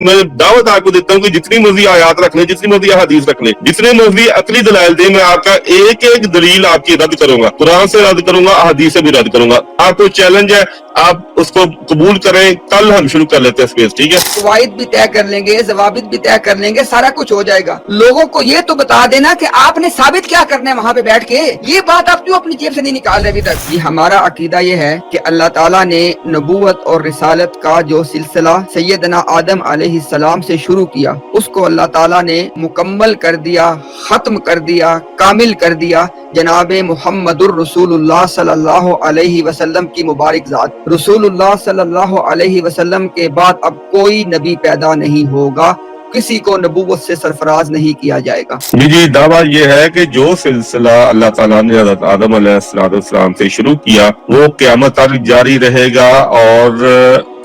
میں دعوت آپ کو دیتا ہوں کہ جتنی مرضی آیات رکھ لیں، جتنی مرضی حدیث رکھ لیں، جتنے مرضی عقلی دلائل دیں، میں آپ کا ایک ایک دلیل آپ کی رد کروں گا، قرآن سے رد کروں گا، حدیث سے بھی رد کروں گا۔ آپ کو چیلنج ہے، آپ اس کو قبول کریں۔ کل ہم شروع کر لیتے ہیں اسپیس، ٹھیک ہے؟ قواعد بھی طے کر لیں گے، ضوابط بھی طے کر لیں گے، سارا کچھ ہو جائے گا۔ لوگوں کو یہ تو بتا دینا کہ آپ نے ثابت کیا کرنا ہے وہاں پہ بیٹھ کے، یہ بات آپ کیوں اپنی جیب سے نہیں نکال رہے ابھی تک؟ یہ ہمارا عقیدہ یہ ہے کہ اللہ تعالیٰ نے نبوت اور رسالت کا جو سلسلہ سیدنا آدم علیہ السلام سے شروع کیا، اس کو اللہ تعالیٰ نے مکمل کر دیا، ختم کر دیا، کامل کر دیا جناب محمد الرسول اللہ صلی اللہ علیہ وسلم کی مبارک ذات۔ رسول اللہ صلی اللہ علیہ وسلم کے بعد اب کوئی نبی پیدا نہیں ہوگا، کسی کو نبوت سے سرفراز نہیں کیا جائے گا۔ جی دعویٰ یہ ہے کہ جو سلسلہ اللہ تعالیٰ نے حضرت آدم علیہ السلام سے شروع کیا وہ قیامت تک جاری رہے گا، اور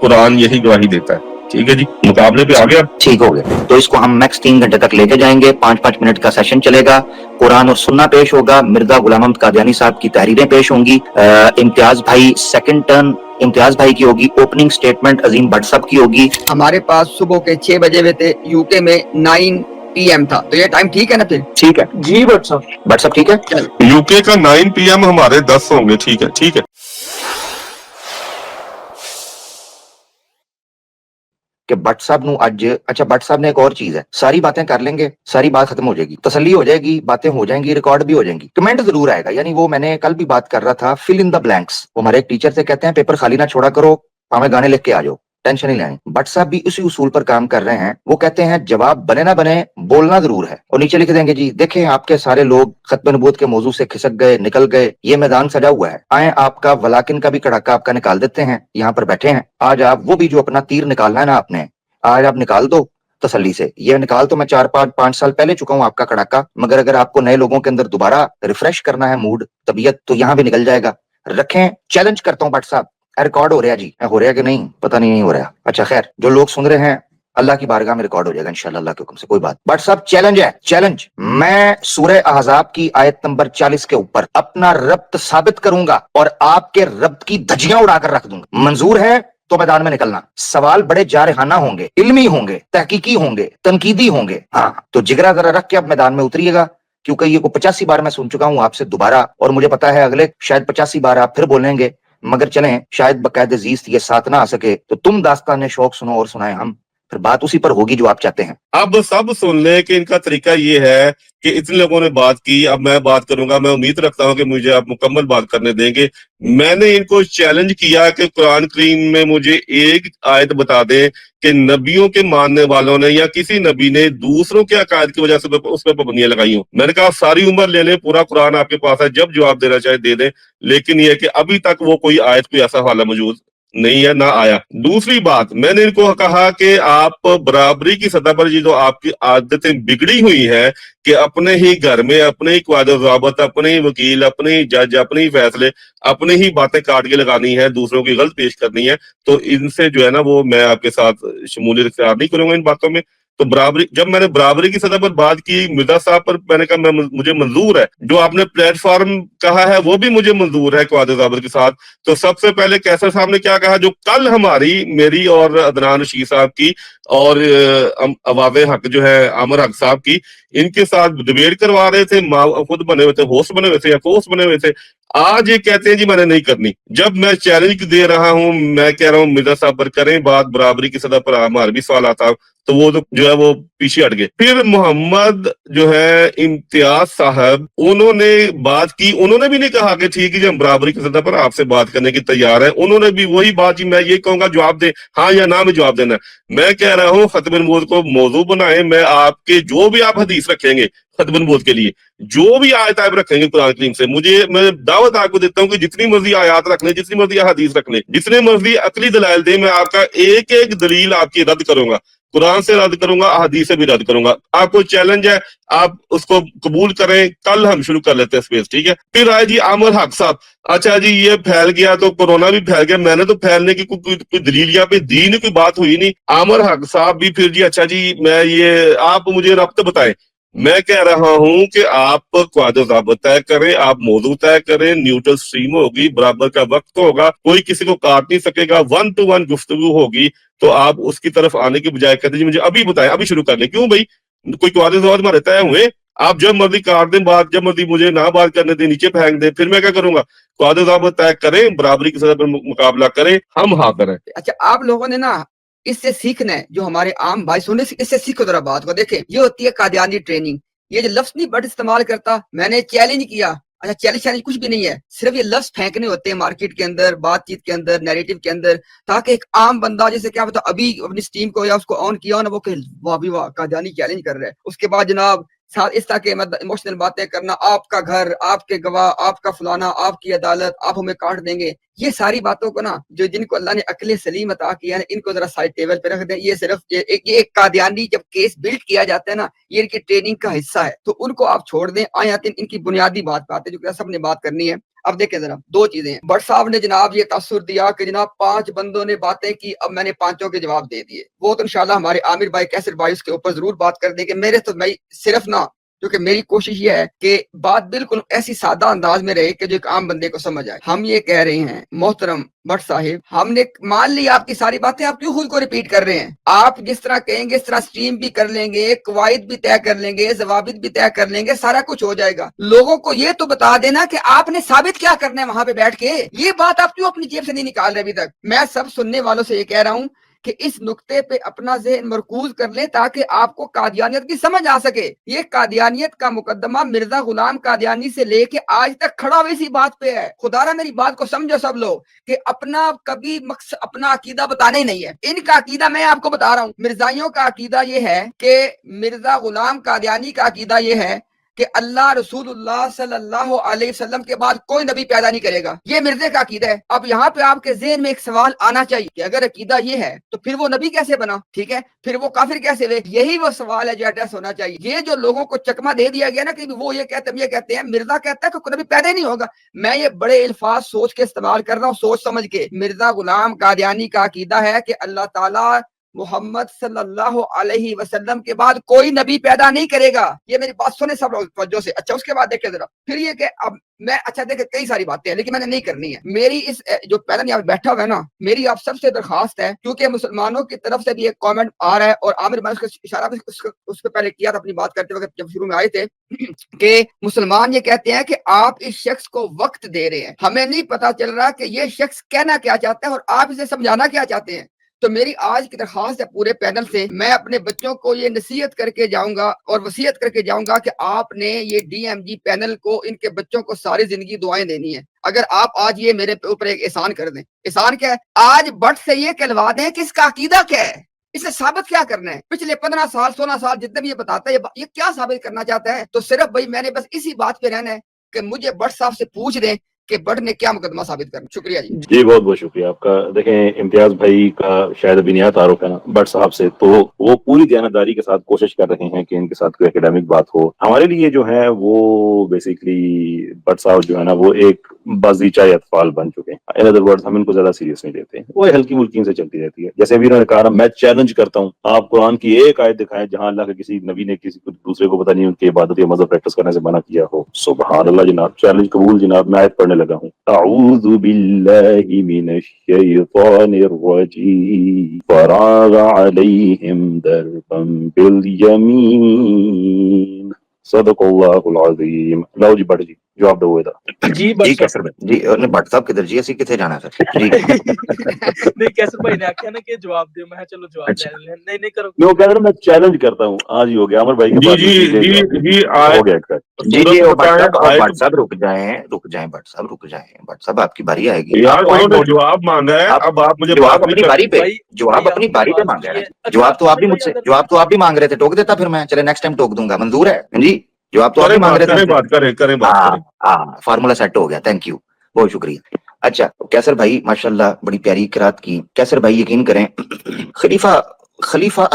قرآن یہی گواہی دیتا ہے۔ ٹھیک ہے جی، مقابلے پہ آ گیا؟ ٹھیک ہو گیا۔ تو اس کو ہم میکس 3 گھنٹے تک لے کے جائیں گے، 5-5 منٹ کا سیشن چلے گا، قرآن اور سننا پیش ہوگا، مرزا غلام احمد قادیانی صاحب کی تحریریں پیش ہوں گی، امتیاز بھائی سیکنڈ ٹرن امتیاز بھائی کی ہوگی، اوپننگ سٹیٹمنٹ عظیم بٹ صاحب کی ہوگی۔ ہمارے پاس صبح کے 6 بجے ہوئے تھے، یو کے میں 9 PM تھا، تو یہ ٹائم ٹھیک ہے نا پھر؟ ٹھیک ہے جی بٹ صاحب ٹھیک ہے۔ یو کے کا 9 PM ہمارے 10 ہوں گے، ٹھیک ہے ٹھیک ہے۔ کہ بٹ صاحب نو اج اچھا بٹ صاحب نے ایک اور چیز ہے، ساری باتیں کر لیں گے، ساری بات ختم ہو جائے گی، تسلی ہو جائے گی، باتیں ہو جائیں گی، ریکارڈ بھی ہو جائیں گی، کمنٹ ضرور آئے گا۔ یعنی وہ میں نے کل بھی بات کر رہا تھا، فل ان دا بلینکس، وہ ہمارے ایک ٹیچر سے کہتے ہیں پیپر خالی نہ چھوڑا کرو، ہمیں گانے لکھ کے آ جاؤ، ٹینشن نہیں لینی۔ بٹ صاحب بھی اسی اصول پر کام کر رہے ہیں، وہ کہتے ہیں جواب بنے نہ بنے بولنا ضرور ہے، اور نیچے لکھ دیں گے جی دیکھیں آپ کے سارے لوگ ختم نبوت کے موضوع سے کھسک گئے، نکل گئے، یہ میدان سجا ہوا ہے، آئیں آپ کا ولاکن کا بھی کڑاکا آپ کا نکال دیتے ہیں، یہاں پر بیٹھے ہیں، آج آپ وہ بھی جو اپنا تیر نکالنا ہے نا آپ نے، آج آپ نکال دو تسلی سے۔ یہ نکال تو میں 4-5 سال پہلے چکا ہوں آپ کا کڑاکا، مگر اگر آپ کو نئے لوگوں کے اندر دوبارہ ریفریش کرنا ہے موڈ طبیعت تو یہاں بھی نکل جائے گا۔ رکھیں، چیلنج کرتا ہوں بٹ صاحب، ریکارڈ ہو رہا جی، ہو رہا کہ نہیں پتہ نہیں ہو رہا، اچھا خیر جو لوگ سن رہے ہیں اللہ کی بارگاہ میں ریکارڈ ہو جائے گا انشاءاللہ اللہ کے حکم سے، کوئی بات۔ بٹ صاحب چیلنج ہے، چیلنج، میں سورہ احزاب کی آیت نمبر 40 کے اوپر اپنا ربط ثابت کروں گا اور آپ کے ربط کی دھجیاں اڑا کر رکھ دوں گا، منظور ہے تو میدان میں نکلنا۔ سوال بڑے جارحانہ ہوں گے، علمی ہوں گے، تحقیقی ہوں گے، تنقیدی ہوں گے، ہاں تو جگرا ذرا رکھ کے اب میدان میں اتریے گا، کیونکہ یہ کو 85 بار میں سن چکا ہوں آپ سے دوبارہ، اور مجھے پتا ہے اگلے شاید 85 بار آپ پھر بولیں گے، مگر چلیں شاید بقاعدہ زیست یہ ساتھ نہ آ سکے تو تم داستان شوق سنو اور سنائیں ہم، پھر بات اسی پر ہوگی جو آپ چاہتے ہیں۔ اب سب سن لیں کہ ان کا طریقہ یہ ہے کہ اتنے لوگوں نے بات کی، اب میں بات کروں گا، میں امید رکھتا ہوں کہ مجھے آپ مکمل بات کرنے دیں گے۔ میں نے ان کو چیلنج کیا کہ قرآن کریم میں مجھے ایک آیت بتا دیں کہ نبیوں کے ماننے والوں نے یا کسی نبی نے دوسروں کے عقائد کی وجہ سے اس پہ پابندیاں لگائی ہوں۔ میں نے کہا ساری عمر لے لیں، پورا قرآن آپ کے پاس ہے، جب جواب دینا چاہے دے دیں، لیکن یہ کہ ابھی تک وہ کوئی آیت کوئی ایسا حوالہ موجود نہیں ہے، نہ آیا۔ دوسری بات میں نے ان کو کہا کہ آپ برابری کی سطح پر یہ جو آپ کی عادتیں بگڑی ہوئی ہیں کہ اپنے ہی گھر میں اپنے ہی قواعد و ضوابط، اپنے ہی وکیل، اپنے ہی جج، اپنے ہی فیصلے، اپنے ہی باتیں کاٹ کے لگانی ہے، دوسروں کی غلط پیش کرنی ہے، تو ان سے جو ہے نا وہ میں آپ کے ساتھ شمولیت اختیار نہیں کروں گا ان باتوں میں۔ تو برابری، جب میں نے برابری کی سطح پر بات کی مرزا صاحب پر، میں نے کہا مجھے منظور ہے جو آپ نے پلیٹ فارم کہا ہے وہ بھی مجھے منظور ہے قواعد و ضوابط کے ساتھ۔ تو سب سے پہلے کیسر صاحب نے کیا کہا، جو کل میری اور عدنان رشید صاحب کی اور عواب حق جو ہے عامر حق صاحب کی، ان کے ساتھ ڈیبیٹ کروا رہے تھے، خود بنے ہوئے تھے، ہوسٹ بنے ہوئے تھے یا کوسٹ بنے ہوئے تھے، آج یہ کہتے ہیں جی میں نے نہیں کرنی۔ جب میں چیلنج دے رہا ہوں، میں کہہ رہا ہوں مرزا صاحب پر کریں بات برابری کی سطح پر، ہمارے بھی سوال آتا تو وہ جو ہے وہ پیچھے ہٹ گئے۔ پھر محمد جو ہے امتیاز صاحب، انہوں نے بات کی، انہوں نے بھی نہیں کہا کہ ٹھیک ہے جی ہم برابری کی سطح پر آپ سے بات کرنے کی تیار ہیں، انہوں نے بھی وہی بات، جی میں یہ کہوں گا جواب دیں ہاں یا نہ میں جواب دینا ہے۔ میں کہہ رہا ہوں ختم نبوت کو موضوع بنائیں، میں آپ کے جو بھی آپ حدیث رکھیں گے ختم نبوت کے لیے، جو بھی آیت آپ رکھیں گے قرآن کریم سے، میں دعوت آپ کو دیتا ہوں کہ جتنی مرضی آیات رکھ لیں، جتنی مرضی حدیث رکھ لیں، جتنے مرضی عقلی دلائل دیں، میں آپ کا ایک ایک دلیل آپ کی رد کروں گا، قرآن سے رد کروں گا، حدیث سے بھی رد کروں گا۔ آپ کو چیلنج ہے، آپ اس کو قبول کریں، کل ہم شروع کر لیتے ہیں اسپیس، ٹھیک ہے؟ پھر آئے جی عامر حق صاحب، اچھا جی یہ پھیل گیا تو کورونا بھی پھیل گیا، میں نے تو پھیلنے کی کوئی دلیل یا پہ دی نہیں، کوئی بات ہوئی نہیں۔ عامر حق صاحب بھی پھر جی اچھا جی میں یہ آپ مجھے ربط بتائیں، میں کہہ رہا ہوں کہ آپ قواعد و ضابط طے کریں, آپ موضوع طے کریں, نیوٹرل سٹریم ہوگی, برابر کا وقت ہوگا, کوئی کسی کو کاٹ نہیں سکے گا, 1 to 1 گفتگو ہوگی, تو آپ اس کی طرف آنے کی بجائے کہتے ہیں مجھے ابھی بتائیں, ابھی شروع کر لیں. کیوں بھائی, کوئی قواعد و ضابط ہمارے طے ہوئے, آپ جب مرضی کاٹ دیں بات, جب مرضی مجھے نہ بات کرنے دیں, نیچے پھینک دیں, پھر میں کیا کروں گا؟ قواعد و ضابط طے کریں, برابری کی سطح پر مقابلہ کریں, ہم حاضر ہیں. اچھا آپ لوگوں نے نا اس سے سیکھنا ہے, جو ہمارے عام بھائی سننے اس سے سیکھو ذرا بات کو. دیکھیں یہ ہوتی ہے قادیانی ٹریننگ. یہ جو لفظ نہیں بٹ استعمال کرتا, میں نے چیلنج کیا. اچھا چیلنج کچھ بھی نہیں ہے, صرف یہ لفظ پھینکنے ہوتے ہیں مارکیٹ کے اندر, بات چیت کے اندر, نیریٹو کے اندر, تاکہ ایک عام بندہ جیسے کیا پتا ابھی اپنی سٹیم کو یا اس کو آن کیا نا, وہ کہ واہ بھی واہ قادیانی چیلنج کر رہا ہے. اس کے بعد جناب ساتھ اس طرح کے ایموشنل باتیں کرنا, آپ کا گھر, آپ کے گواہ, آپ کا فلانا, آپ کی عدالت, آپ ہمیں کاٹ دیں گے. یہ ساری باتوں کو نا جو جن کو اللہ نے عقل سلیم عطا کیا ہے, ان کو ذرا سائڈ ٹیبل پہ رکھ دیں. یہ صرف ایک قادیانی جب کیس بلڈ کیا جاتا ہے نا, یہ ان کی ٹریننگ کا حصہ ہے, تو ان کو آپ چھوڑ دیں. آیات ان کی بنیادی بات ہے جو سب نے بات کرنی ہے. اب دیکھیں ذرا دو چیزیں ہیں. بٹ صاحب نے جناب یہ تاثر دیا کہ جناب 5 بندوں نے باتیں کی, اب میں نے 5 کے جواب دے دیے. وہ تو انشاءاللہ ہمارے عامر بھائی, کیسر بھائی اس کے اوپر ضرور بات کر دیں گے. میرے تو میں صرف نا, کیونکہ میری کوشش یہ ہے کہ بات بالکل ایسی سادہ انداز میں رہے کہ جو ایک عام بندے کو سمجھ آئے. ہم یہ کہہ رہے ہیں محترم بٹ صاحب, ہم نے مان لی آپ کی ساری باتیں, آپ کیوں خود کو ریپیٹ کر رہے ہیں؟ آپ جس طرح کہیں گے اس طرح سٹریم بھی کر لیں گے, قواعد بھی طے کر لیں گے, ضوابط بھی طے کر لیں گے, سارا کچھ ہو جائے گا. لوگوں کو یہ تو بتا دینا کہ آپ نے ثابت کیا کرنا ہے وہاں پہ بیٹھ کے. یہ بات آپ کیوں اپنی جیب سے نہیں نکال رہے ابھی تک؟ میں سب سننے والوں سے یہ کہہ رہا ہوں کہ اس نقطے پہ اپنا ذہن مرکوز کر لیں تاکہ آپ کو قادیانیت کی سمجھ آ سکے. یہ قادیانیت کا مقدمہ مرزا غلام قادیانی سے لے کے آج تک کھڑا ہوئی اسی بات پہ ہے. خدا را میری بات کو سمجھو سب لوگ, کہ اپنا کبھی مقصد اپنا عقیدہ بتانا ہی نہیں ہے. ان کا عقیدہ میں آپ کو بتا رہا ہوں. مرزائیوں کا عقیدہ یہ ہے کہ مرزا غلام قادیانی کا عقیدہ یہ ہے کہ اللہ رسول اللہ صلی اللہ علیہ وسلم کے بعد کوئی نبی پیدا نہیں کرے گا. یہ مرزے کا عقیدہ ہے. اب یہاں پہ آپ کے ذہن میں ایک سوال آنا چاہیے کہ اگر عقیدہ یہ ہے تو پھر وہ نبی کیسے بنا؟ ٹھیک ہے, پھر وہ کافر کیسے ہوئے؟ یہی وہ سوال ہے جو ایڈریس ہونا چاہیے. یہ جو لوگوں کو چکما دے دیا گیا نا کہ وہ یہ کہتے ہیں مرزا کہتا ہے کہ کوئی نبی پیدا ہی نہیں ہوگا. میں یہ بڑے الفاظ سوچ کے استعمال کر رہا ہوں, سوچ سمجھ کے. مرزا غلام قادیانی کا عقیدہ ہے کہ اللہ تعالیٰ محمد صلی اللہ علیہ وسلم کے بعد کوئی نبی پیدا نہیں کرے گا. یہ میری بات سنے سب لوگ توجہ سے. اچھا اس کے بعد دیکھیں ذرا, پھر یہ کہ اب میں, اچھا دیکھیں کئی ساری باتیں ہیں لیکن میں نے نہیں کرنی ہے. میری اس جو پہلے یہاں بیٹھا ہوا ہے نا, میری آپ سب سے درخواست ہے, کیونکہ مسلمانوں کی طرف سے بھی ایک کامنٹ آ رہا ہے, اور عامر میں اس کا اشارہ اس پہ پہلے کیا تھا اپنی بات کرتے وقت جب شروع میں آئے تھے, کہ مسلمان یہ کہتے ہیں کہ آپ اس شخص کو وقت دے رہے ہیں, ہمیں نہیں پتا چل رہا کہ یہ شخص کہنا کیا چاہتا ہے اور آپ اسے سمجھانا کیا چاہتے ہیں. تو میری آج کی درخواست ہے پورے پینل سے, میں اپنے بچوں کو یہ نصیحت کر کے جاؤں گا اور وصیت کر کے جاؤں گا کہ آپ نے یہ ڈی ایم جی پینل کو, ان کے بچوں کو ساری زندگی دعائیں دینی ہے. اگر آپ آج یہ میرے اوپر ایک احسان کر دیں. احسان کیا ہے؟ آج بٹ سے یہ کہلوا دیں کہ اس کا عقیدہ کیا ہے, اسے ثابت کیا کرنا ہے. پچھلے 15 سال 16 سال جتنے بھی یہ بتاتا ہے یہ کیا ثابت کرنا چاہتا ہے. تو صرف بھائی میں نے بس اسی بات پہ رہنا ہے کہ مجھے بٹ صاحب سے پوچھ دیں کہ بٹ نے کیا مقدمہ ثابت کرنا. شکریہ جی. جی بہت بہت شکریہ آپ کا. دیکھیں امتیاز بھائی کا شاید ابھی نیا تعارف ہے نا بٹ صاحب سے, تو وہ پوری دیانتداری کے ساتھ کوشش کر رہے ہیں کہ ان کے ساتھ کوئی اکیڈیمک بات ہو. ہمارے لیے جو ہے وہ بیسیکلی بٹ صاحب جو ہے نا وہ ایک بازیچہ اطفال بن چکے ہیں. ان ادر ورڈز ہم ان کو زیادہ سیریس نہیں لیتے ہیں, وہ ہلکی ملکی سے چلتی رہتی ہے. جیسے ابھی انہوں نے کہا میں چیلنج کرتا ہوں, آپ قرآن کی ایک آیت دکھائیں جہاں اللہ کے کسی نبی نے کسی دوسرے کو پتہ نہیں ان کی عبادت یا مذہب پریکٹس کرنے سے منع کیا ہو. سبحان اللہ جناب, چیلنج قبول جناب. میں آیت پڑھنے لگا ہوں. اعوذ باللہ من الشیطان الرجیم فراغ علیہم ضربا بالیمین صدق اللہ العظیم. لو جی بٹ جی جواب دو ادھر. جی کیسر بھائی جی, بٹ صاحب کدھر جی, اسی کتنے جانا ہے سر جی. نہیں کیسر بھائی نے آخیا نا کہ جواب دے, میں چلو جواب لے. نہیں کرو, میں وہ کہہ رہا میں چیلنج کرتا ہوں. آج ہی ہو گیا. عمر بھائی کے پاس ہو گیا. جی جی بٹ صاحب رک جائیں بٹ صاحب آپ کی باری آئے گی. جواب مانگا ہے, اب آپ مجھے جواب اپنی باری پہ, جواب اپنی باری پہ مانگا ہے. جواب تو آپ بھی مجھ سے, جواب تو آپ بھی مانگ رہے تھے, ٹوک دیتا پھر میں. چلے نیکسٹ ٹائم ٹوک دوں گا, منظور ہے جی. جواب تو آپ بھی مانگ رہے تھے. ہاں فارمولا سیٹ ہو گیا. تھینک یو, بہت شکریہ. اچھا کیسر بھائی ماشاءاللہ بڑی پیاری قرات کی. کیسر بھائی یقین کریں خلیفہ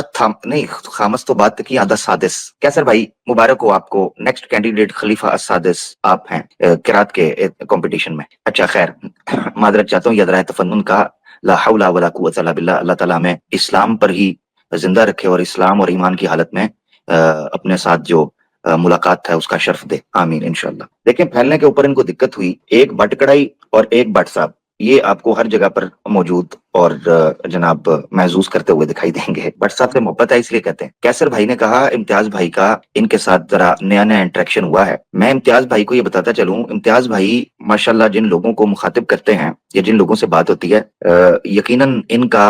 نہیں خامس تو بات کی عادت سادس. کیسر بھائی مبارک ہو آپ کو, نیکسٹ کینڈیڈیٹ خلیفہ السادس آپ ہیں قرات کے کمپٹیشن میں. اچھا خیر, معذرت چاہتا ہوں یہ ادرائے تفنن کا. لا حول ولا قوت الا باللہ. اللہ تعالیٰ میں اسلام پر ہی زندہ رکھے اور اسلام اور ایمان کی حالت میں اپنے ساتھ جو मुलाकात है उसका शर्फ दे, आमीन इंशाल्लाह। देखें, फैलने के ऊपर इनको दिक्कत हुई, एक भट्ट कढ़ाई और एक भट्ट साहब, ये आपको हर जगह पर मौजूद और जनाब महसूस करते हुए दिखाई देंगे। भट्ट साहब से मोहब्बत है इसलिए कहते हैं। कैसर भाई ने कहा इम्तियाज भाई का इनके साथ जरा नया नया इंटरेक्शन हुआ है। मैं इम्तियाज भाई को ये बताता चलूं, इम्तियाज भाई माशाल्लाह जिन लोगों को मुखातिब करते हैं या जिन लोगों से बात होती है, यकीनन इनका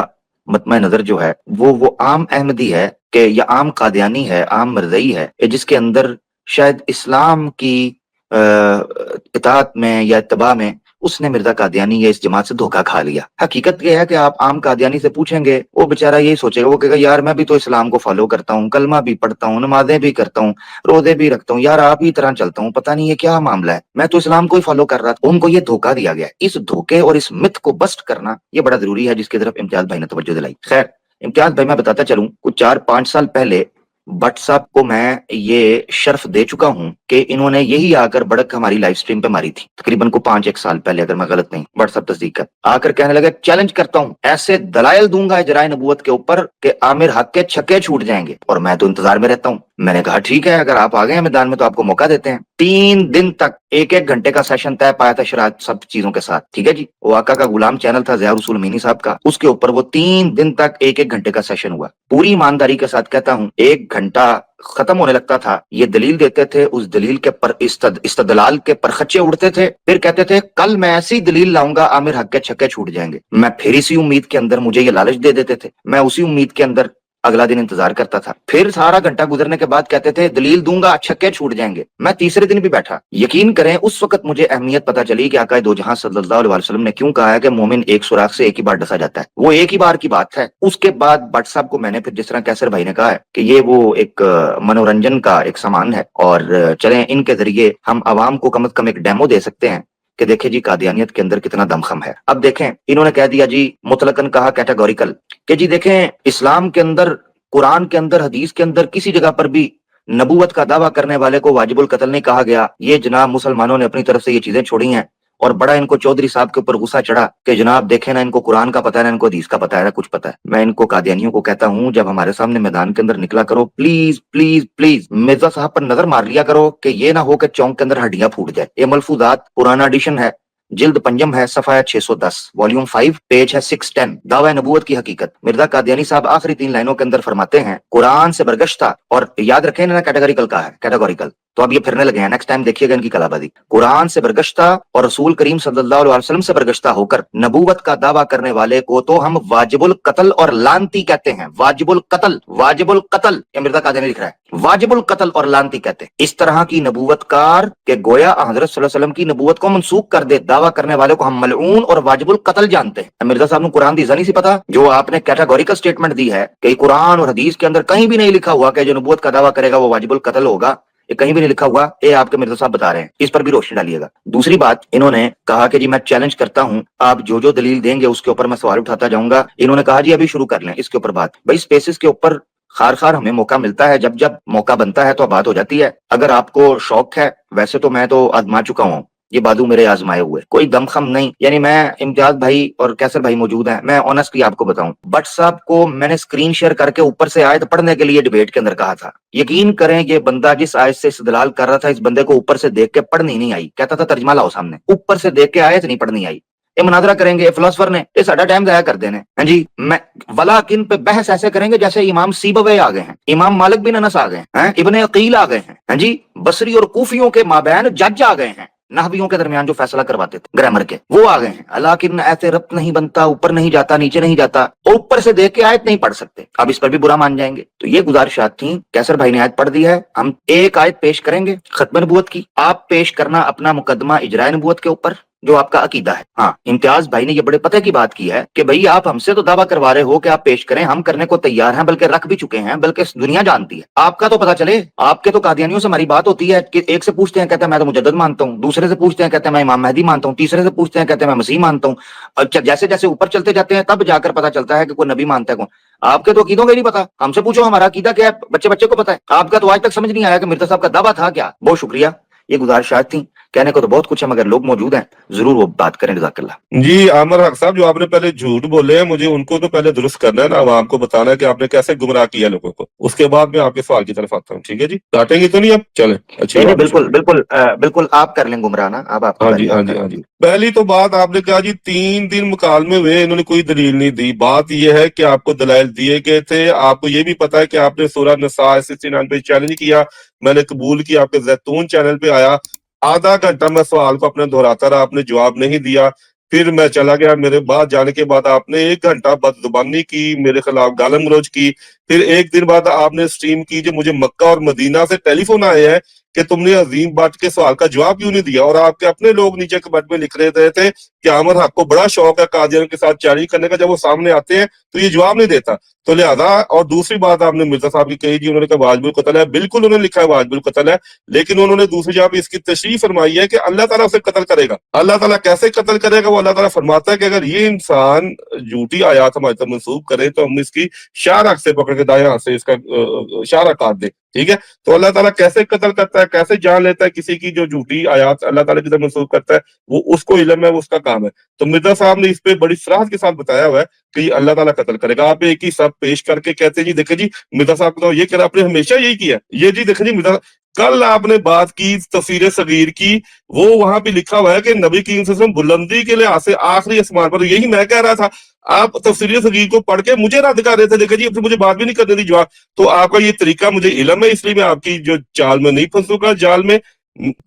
मतमा नजर जो है वो आम अहमदी है कि या आम कादियानी है, आम मरज़ई है, जिसके अंदर शायद इस्लाम की इताअत में या इत्तबा में उसने मिर्जा कादियानी या इस जमात से धोखा खा लिया। हकीकत यह है कि आप आम कादियानी से पूछेंगे, वो बेचारा यही सोचेगा, वो कहेगा यार मैं भी तो इस्लाम को फॉलो करता हूँ, कलमा भी पढ़ता हूँ, नमाजें भी करता हूँ, रोजे भी रखता हूँ, यार आप ही तरह चलता हूँ, पता नहीं ये क्या मामला है, मैं तो इस्लाम को ही फॉलो कर रहा था। उनको ये धोखा दिया गया। इस धोखे और इस मिथ को बस्ट करना ये बड़ा जरूरी है, जिसकी तरफ इम्तियाज भाई ने तवज्जो दिलाई। खैर, इम्तियाज भाई मैं बताता चलूं, कुछ 4-5 साल पहले भट्ट साहब को मैं ये शर्फ दे चुका हूं कि इन्होंने यही आकर बड़क हमारी लाइव स्ट्रीम पे मारी थी, तकरीबन को 5-1 साल पहले, अगर मैं गलत नहीं, भट्ट साहब तस्दीक कर, आकर कहने लगे चैलेंज करता हूं, ऐसे दलाइल दूंगा इजराए नबूवत के ऊपर कि आमिर हक के छक्के छूट जाएंगे। और मैं तो इंतजार में रहता हूं। मैंने कहा ठीक है, अगर आप आ गए हैं मैदान में तो आपको मौका देते हैं। 3 दिन तक 1-1 घंटे का सेशन तय पाया था शरात सब चीजों के साथ, ठीक है जी। वो आका का गुलाम चैनल था ज़िया रसूल मीनी साहब का, उसके ऊपर वो 3 दिन तक 1-1 घंटे का सेशन हुआ। पूरी ईमानदारी के साथ कहता हूं, 1 घंटा खत्म होने लगता था, ये दलील देते थे, उस दलील के पर इस्तदलाल के परखच्चे उड़ते थे, फिर कहते थे कल मैं ऐसी दलील लाऊंगा आमिर हक के छक्के छूट जाएंगे। मैं फिर इसी उम्मीद के अंदर, मुझे ये लालच दे देते थे, मैं उसी उम्मीद के अंदर अगला दिन इंतजार करता था। फिर सारा घंटा गुजरने के बाद कहते थे दलील दूंगा छक्के छूट जाएंगे। मैं तीसरे दिन भी बैठा। यकीन करें उस वक्त मुझे अहमियत पता चली कि आका दो जहां सल्लल्लाहु अलैहि वसल्लम ने क्यों कहा है कि मोमिन एक सुराख से एक ही बार डसा जाता है। वो एक ही बार की बात है। उसके बाद भट्ट साहब को मैंने फिर जिस तरह कैसर भाई ने कहा है कि ये वो एक मनोरंजन का एक सामान है और चलें इनके जरिए हम आवाम को कम से कम एक डेमो दे सकते हैं कि देखें जी कादियानियत के अंदर कितना दमखम है। अब देखें, इन्होंने कह दिया जी, मुतलकन कहा कैटेगोरिकल, कि जी देखें इस्लाम के अंदर, कुरान के अंदर, हदीस के अंदर किसी जगह पर भी नबूवत का दावा करने वाले को वाजिबुल कत्ल नहीं कहा गया। ये जनाब मुसलमानों ने अपनी तरफ से ये चीजें छोड़ी हैं और बड़ा इनको चौधरी साहब के ऊपर गुस्सा चढ़ा कि जनाब देखें ना, इनको कुरान का पता है ना इनको हदीस का पता है ना कुछ पता है। मैं इनको कादियानियों को कहता हूं, जब हमारे सामने मैदान के अंदर निकला करो, प्लीज प्लीज प्लीज मिर्जा साहब पर नजर मार लिया करो कि ये ना हो कि चौंक के अंदर हड्डियां फूट जाए। ये मलफूजात पुराना एडिशन है, जिल्द पंजम है, सफा है 610, वॉल्यूम 5, पेज है 610, दावा नबूवत की हकीकत। मिर्जा कादियानी साहब आखिरी 3 लाइनों के अंदर फरमाते हैं, कुरान से बरगश्ता, और याद रखें ना कैटेगोरिकल का है, कैटेगोरिकल, तो अब ये फिरने लगे हैं, नेक्स्ट टाइम देखिएगा इनकी कलाबाजी। कुरान से बरगश्ता और रसूल करीम सल्लल्लाहु अलैहि वसल्लम से बरगश्ता होकर नबूवत का दावा करने वाले को तो हम वाजिबुल कत्ल और लानती कहते हैं। वाजिबुल कत्ल, वाजिबुल कत्ल, ये मिर्जा कादियानी लिख रहा है, वाजिबुल कत्ल और लानती कहते हैं। इस तरह की नबूवतकार के गोया हजरत सल्लल्लाहु अलैहि वसल्लम की नबूवत को मनसूख कर दे दावा करने वाले को हम मलऊन और वाजिबुल कत्ल जानते हैं। मिर्जा साहब ने कुरान दी नहीं सी पता, जो आपने कैटेगोरिकल स्टेटमेंट दी है कि कुरान और हदीस के अंदर कहीं भी नहीं लिखा हुआ कि जो नबूवत का दावा करेगा वो वाजिबुल कत्ल होगा, ये कहीं भी नहीं लिखा हुआ। ये आपके मिर्जा साहब बता रहे हैं, इस पर भी रोशनी डालिएगा। दूसरी बात, इन्होंने कहा कि जी मैं चैलेंज करता हूं, आप जो जो दलील देंगे उसके ऊपर मैं सवाल उठाता जाऊंगा। इन्होंने कहा जी अभी शुरू कर लें इसके ऊपर बात। भाई स्पेसिस के ऊपर खार खार हमें मौका मिलता है, जब जब मौका बनता है तो बात हो जाती है। अगर आपको शौक है, वैसे तो मैं तो आजमा चुका हूं, ये बादू मेरे आजमाए हुए, कोई दमखम नहीं। यानी मैं, इम्तियाज भाई और कैसर भाई मौजूद हैं, मैं ऑनेस्टली आपको बताऊं, भट्ट साहब को मैंने स्क्रीन शेयर करके ऊपर से आयत पढ़ने के लिए डिबेट के अंदर कहा था। यकीन करें ये बंदा जिस आयत से इस्तेदलाल कर रहा था, इस बंदे को ऊपर से देख के पढ़नी नहीं आई। कहता था तर्जमा लाओ सामने, ऊपर से देख के आयत नहीं पढ़नी आई। ये मुनाजरा करेंगे फिलोसफर ने, ये साडा टाइम जाया कर देने हैं जी। मैं वलाकिन पे बहस ऐसे करेंगे जैसे इमाम सीबवे आ गए हैं, इमाम मालिक बिन अनस आ गए हैं, इब्ने अकील आ गए हैं जी, बसरी और कूफियों के माबैन जज आ गए हैं, नहवियों के दरमियान जो फैसला करवाते थे ग्रामर के, वो आ गए हैं। अलाकिन ऐसे रब्त नहीं बनता, ऊपर नहीं जाता, नीचे नहीं जाता, और ऊपर से देख के आयत नहीं पढ़ सकते। अब इस पर भी बुरा मान जाएंगे। तो ये गुजारिशात थी। कैसर भाई ने आयत पढ़ दी है, हम एक आयत पेश करेंगे खत्म नबूवत की। आप पेश करना अपना मुकदमा इजराए नबूवत के ऊपर, जो आपका अकीदा है। हाँ, इम्तियाज भाई ने ये बड़े पते की बात की है कि भाई आप हमसे तो दावा करवा रहे हो कि आप पेश करें, हम करने को तैयार हैं, बल्कि रख भी चुके हैं, बल्कि दुनिया जानती है। आपका तो पता चले। आपके तो कादियानियों से हमारी बात होती है कि एक से पूछते हैं कहते हैं मैं तो मुजद्दद मानता हूँ, दूसरे से पूछते हैं कहते हैं मैं इमाम मेहदी मानता हूँ, तीसरे से पूछते हैं कहते हैं मैं मसीह मानता हूँ। और जैसे जैसे ऊपर चलते जाते हैं तब जाकर पता चलता है कि कोई नबी मानता है कौन। आपके तो अकीदों का नहीं पता, हमसे पूछो हमारा अकीदा क्या है, बच्चे बच्चे को पता है। आपका तो आज तक समझ नहीं आया कि मिर्जा साहब का दावा था क्या। बहुत शुक्रिया, ये गुजारिशात थी। कहने को तो बहुत कुछ है मगर लोग मौजूद हैं, जरूर वो बात करें। जज़ाकल्लाह। जी आमर हक साहब, जो आपने पहले झूठ बोले हैं मुझे उनको तो पहले दुरुस्त करना है ना, आवाम को बताना है कि आपने कैसे गुमराह किया लोगों को, उसके बाद मैं आपके सवाल की तरफ आता हूँ। ठीक है जी, काटेंगे तो नहीं आप? चले, अच्छी नहीं नहीं, बात है। बिल्कुल बिल्कुल बिल्कुल आप कर लें गुमराह ना, अब आपकी हाँ बारी, जी, आप हाँ जी, करें। हाँ जी। पहली तो बात आपने कहा जी 3 दिन मुकालमे हुए, इन्होंने कोई दलील नहीं दी। बात यह है कि आपको दलाइल दिए गए थे, आपको ये भी पता है कि आपने सूरह निसा 69 पे चैलेंज किया, मैंने कबूल किया, आपके जैतून चैनल पे आया, आधा घंटा मैं सवाल को अपने दोहराता रहा, आपने जवाब नहीं दिया, फिर मैं चला गया। मेरे बाद जाने के बाद आपने 1 घंटा बदजुबानी की, मेरे खिलाफ गालम गलौज की। फिर 1 दिन बाद आपने स्ट्रीम की जो मुझे मक्का और मदीना से टेलीफोन आए हैं कि तुमने अजीम भट्ट के सवाल का जवाब क्यों नहीं दिया, और आपके अपने लोग नीचे कमेंट में लिख रहे थे कि आमर हक को बड़ा शौक है कादियान के साथ चैलेंज करने का, जब वो सामने आते हैं तो ये जवाब नहीं देता। तो लिहाजा, और दूसरी बात आपने मिर्जा साहब की कही जी, उन्होंने कहा वाजिबुल कत्ल है, बिल्कुल उन्होंने लिखा है वाजिबुल कत्ल है, लेकिन उन्होंने दूसरी जगह पे इसकी तशरीह फरमाई है कि अल्लाह ताला उसे कत्ल करेगा। अल्लाह ताला कैसे कत्ल करेगा? वो अल्लाह ताला फरमाता है कि अगर ये इंसान झूठी आयात हमारे तक मंसूब करे तो हम इसकी शाह से पकड़ के दाएं हाथ से इसका शाह काट दे। ठीक है, तो अल्लाह ताला कैसे कत्ल करता है, कैसे जान लेता है किसी की, जो झूठी आयात अल्लाह ताला की तरफ मंसूब करता है, वो उसको इल्म है, वो उसका काम है। तो मिर्जा साहब ने इस पे बड़ी सराहत के साथ बताया हुआ है कि ये अल्लाह ताला कत्ल करेगा। आप एक ही सब पेश करके कहते हैं जी देखे जी मिर्जा साहब को तो ये कह रहा, आपने हमेशा यही किया। ये जी देखे जी मिर्जा, कल आपने बात की तफसीर सगीर की, वो वहां पे लिखा हुआ है कि नबी करीम सल्लल्लाहु अलैहि वसल्लम बुलंदी के लिहाज से आखिरी आसमान पर, यही मैं कह रहा था। आप तफसीर सगीर को पढ़ के मुझे रद्द कर रहे थे, देखा जी अब तो मुझे बात भी नहीं करने दी जवाब। तो आपका ये तरीका मुझे इल्म है, इसलिए मैं आपकी जो चाल में नहीं फंसूंगा, जाल में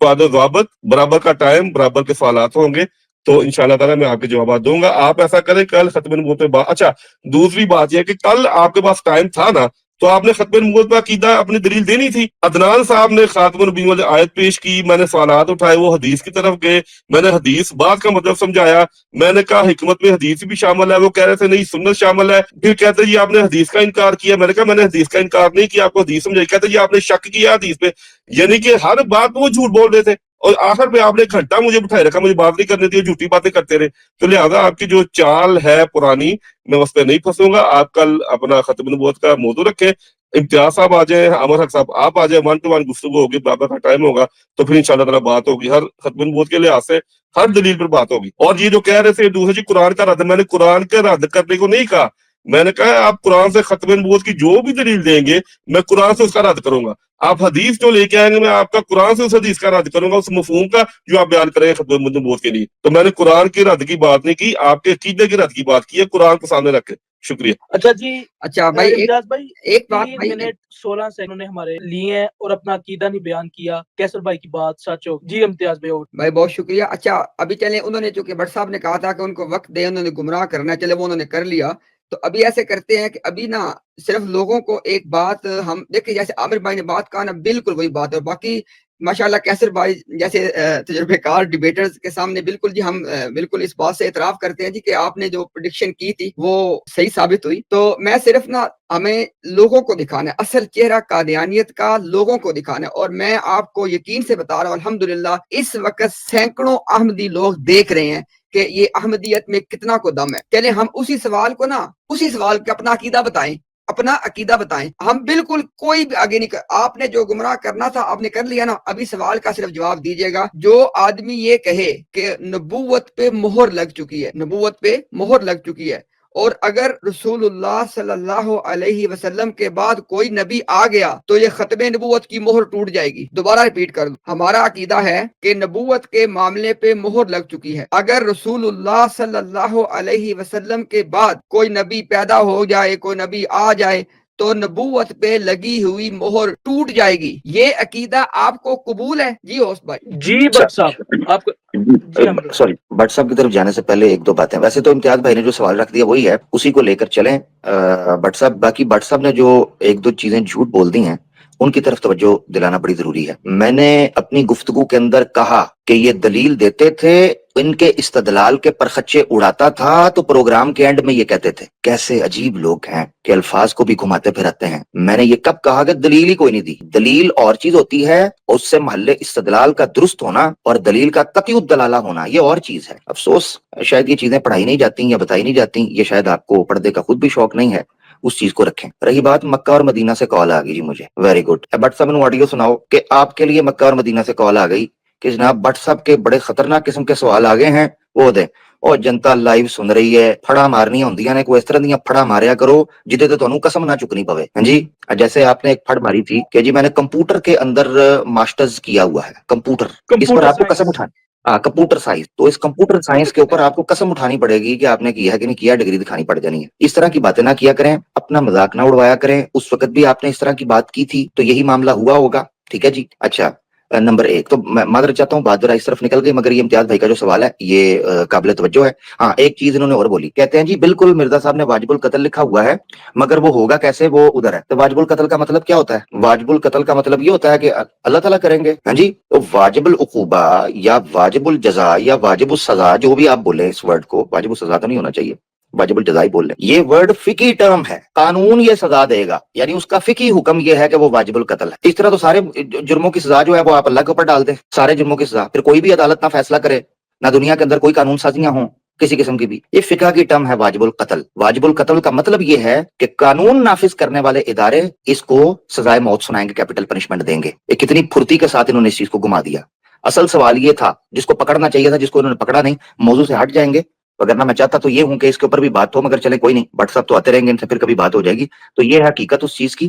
ज़ाबत, बराबर का टाइम, बराबर के सवालात होंगे, तो इंशाल्लाह ताला मैं आपके जवाब दूंगा। आप ऐसा करें कल खत्म नबूवत पे बात। अच्छा, दूसरी बात यह कि कल आपके पास टाइम था ना, तो आपने खत्म नबूवत पे अकीदा अपनी दलील देनी थी। अदनान साहब ने खातमुन नबीय्यीन वाली आयत पेश की, मैंने सवालात उठाए, वो हदीस की तरफ गए, मैंने हदीस बात का मतलब समझाया, मैंने कहा हिकमत में हदीस भी शामिल है, वो कह रहे थे नहीं सुन्नत शामिल है। फिर कहते जी आपने हदीस का इनकार किया, मैंने कहा मैंने हदीस का इनकार नहीं किया, आपको हदीस समझाई। कहते जी आपने शक किया हदीस पे, यानी कि हर बात में वो झूठ बोल रहे थे, और आखिर पे आपने 1 घंटा मुझे बिठाए रखा, मुझे बात नहीं करने दी, झूठी बातें करते रहे। तो लिहाजा आपकी जो चाल है पुरानी, मैं उस पर नहीं फंसूंगा। आप कल अपना खत्म नबूवत का मौजू रखें, इम्तियाज साहब आ जाए, अमर हक साहब आप आ जाए, 1-to-1 गुफ्तगू होगी, बराबर का टाइम होगा, तो फिर इंशाल्लाह ताला बात होगी, हर खत्म नबूवत के लिहाज से हर दलील पर बात होगी। और ये जो कह रहे थे दूसरे जी कुरान का रद्द, मैंने कुरान के रद्द करने को नहीं कहा, मैंने कहा आप कुरान से खत्म नबूवत की जो भी दलील देंगे मैं कुरान से उसका रद्द करूंगा। आप हदीस जो लेके आएंगे मैं आपका कुरान से उस हदीस का रद्द करूंगा, उस मफहूम का जो आप बयान करेंगे खत्म नबूवत के लिए। तो मैंने कुरान के रद्द की बात नहीं की, आपके अकीदे के रद्द की बात की है, कुरान को सामने रखे। शुक्रिया। अच्छा जी, अच्छा भाई, इम्तियाज भाई, एक बात 3 भाई, मिनट 16 सेकंड ने हमारे लिए हैं और अपना अकीदा नहीं बयान किया, कैसर भाई की बात सच हो। जी इम्तियाज भाई और भाई बहुत शुक्रिया। अच्छा अभी चले, उन्होंने चूंकि भट्ट साहब ने कहा था कि उनको वक्त दे, उन्होंने गुमराह करना है, चले वो उन्होंने कर लिया। तो अभी ऐसे करते हैं कि अभी ना सिर्फ लोगों को एक बात हम देखिए, जैसे आमिर भाई ने बात कहा ना, बिल्कुल वही बात है। बाकी माशाल्लाह कैसर भाई जैसे तजुर्बेकार डिबेटर्स के सामने बिल्कुल जी हम बिल्कुल इस बात से एतराफ करते हैं जी कि आपने जो प्रेडिक्शन की थी वो सही साबित हुई। तो मैं सिर्फ ना, हमें लोगों को दिखाना है असल चेहरा कादियानियत का, लोगों को दिखाना है। और मैं आपको यकीन से बता रहा हूँ अल्हम्दुलिल्लाह इस वक्त सैकड़ों अहमदी लोग देख रहे हैं कि ये अहमदियत में कितना को दम है। चले हम उसी सवाल को ना, उसी सवाल का अपना अकीदा बताएं, अपना अकीदा बताएं। हम बिल्कुल कोई भी आगे नहीं कर, आपने जो गुमराह करना था आपने कर लिया ना, अभी सवाल का सिर्फ जवाब दीजिएगा। जो आदमी ये कहे कि नबूवत पे मोहर लग चुकी है, नबूवत पे मोहर लग चुकी है, और अगर रसूलुल्लाह सल्लल्लाहु अलैहि वसल्लम के बाद कोई नबी आ गया तो ये खत्मे नबूवत की मोहर टूट जाएगी। दोबारा रिपीट कर दूं, हमारा अकीदा है कि नबूवत के मामले पे मोहर लग चुकी है। अगर रसूलुल्लाह सल्लल्लाहु अलैहि वसल्लम के बाद कोई नबी पैदा हो जाए, कोई नबी आ जाए, तो नबूवत पे लगी हुई मोहर टूट जाएगी। ये अकीदा आपको कबूल है? जी होस्ट भाई। जी भट्ट साहब आपको जी हम सॉरी, भट्ट साहब की तरफ जाने से पहले एक दो बातें। वैसे तो इम्तियाज भाई ने जो सवाल रख दिया वही है, उसी को लेकर चलें भट्ट साहब। बाकी भट्ट साहब ने जो एक दो चीजें झूठ बोल दी हैं उनकी तरफ तवज्जो दिलाना बड़ी जरूरी है। मैंने अपनी गुफ्तगू के अंदर कहा कि ये दलील देते थे, इनके इस्तदलाल के परखच्चे उड़ाता था, तो प्रोग्राम के एंड में ये कहते थे। कैसे अजीब लोग हैं कि अल्फाज को भी घुमाते फिराते हैं। मैंने ये कब कहा कि दलील ही कोई नहीं दी? दलील और चीज होती है, उससे महल्ले इस्तदलाल का दुरुस्त होना और दलील का तकीउद दलाला होना ये और चीज है। अफसोस शायद ये चीजें पढ़ाई नहीं जाती या बताई नहीं जाती, ये शायद आपको पर्दे का खुद भी शौक नहीं है, उस चीज को रखें। रही बात मक्का और मदीना से कॉल आ गई जी मुझे, वेरी गुड। बट सब ऑडियो सुनाओ कि आपके लिए मक्का और मदीना से कॉल आ गई کہ جناب بٹ صاحب کے بڑے خطرناک قسم کے سوال آ گئے ہیں وہ دیں اور جنتا لائیو سن رہی ہے پھڑا مارنی ہوندیاں نے کوئی اس طرح دیاں پھڑا ماریا کرو جدے تے تانوں قسم نہ چکنی پوے ہاں جی جیسے آپ نے ایک پھڑ ماری تھی کہ جی میں نے کمپیوٹر کے اندر ماسٹرز کیا ہوا ہے کمپیوٹر اس پر کمپیوٹر آپ کو سائنس قسم اٹھانی کمپیوٹر سائنس تو اس کمپیوٹر سائنس کے اوپر آپ کو قسم اٹھانی پڑے گی کہ آپ نے کیا ہے کہ نہیں کیا ڈگری دکھانی پڑ جانی ہے اس طرح کی باتیں نہ کیا کریں اپنا مذاق نہ اڑوایا کریں اس وقت بھی آپ نے اس طرح کی بات کی تھی تو یہی معاملہ ہوا ہوگا ٹھیک ہے جی اچھا نمبر ایک تو میں معذرت چاہتا ہوں بات ذرا اس طرف نکل گئی مگر یہ امتیاز بھائی کا جو سوال ہے یہ قابل توجہ ہے ہاں ایک چیز انہوں نے اور بولی کہتے ہیں جی بالکل مرزا صاحب نے واجب القتل لکھا ہوا ہے مگر وہ ہوگا کیسے وہ ادھر ہے تو واجب القتل کا مطلب کیا ہوتا ہے واجب القتل کا مطلب یہ ہوتا ہے کہ اللہ تعالیٰ کریں گے ہاں جی تو واجب العقوبہ یا واجب الجزا یا واجب السزا جو بھی آپ بولیں اس ورڈ کو واجب السزا تو نہیں ہونا چاہیے واجب الجزائی بول لیں یہ ورڈ فقی ٹرم ہے قانون یہ سزا دے گا یعنی اس کا فقی حکم یہ ہے کہ وہ واجب القتل ہے اس طرح تو سارے جرموں کی سزا جو ہے وہ آپ اللہ کے اوپر ڈال دیں سارے جرموں کی سزا پھر کوئی بھی عدالت نہ فیصلہ کرے نہ دنیا کے اندر کوئی قانون سازیاں ہوں کسی قسم کی بھی یہ فقہ کی ٹرم ہے واجب القتل واجب القتل کا مطلب یہ ہے کہ قانون نافذ کرنے والے ادارے اس کو سزائے موت سنائیں گے کیپٹل پنشمنٹ دیں گے یہ کتنی پھرتی کے ساتھ انہوں نے اس چیز کو گھما دیا اصل سوال یہ تھا جس کو پکڑنا چاہیے تھا جس کو انہوں نے پکڑا نہیں موضوع سے ہٹ جائیں گے وگرنہ میں چاہتا تو یہ ہوں کہ اس کے اوپر بھی بات ہو مگر چلے کوئی نہیں بٹ صاحب تو آتے رہیں گے ان سے پھر کبھی بات ہو جائے گی تو یہ ہے حقیقت اس چیز کی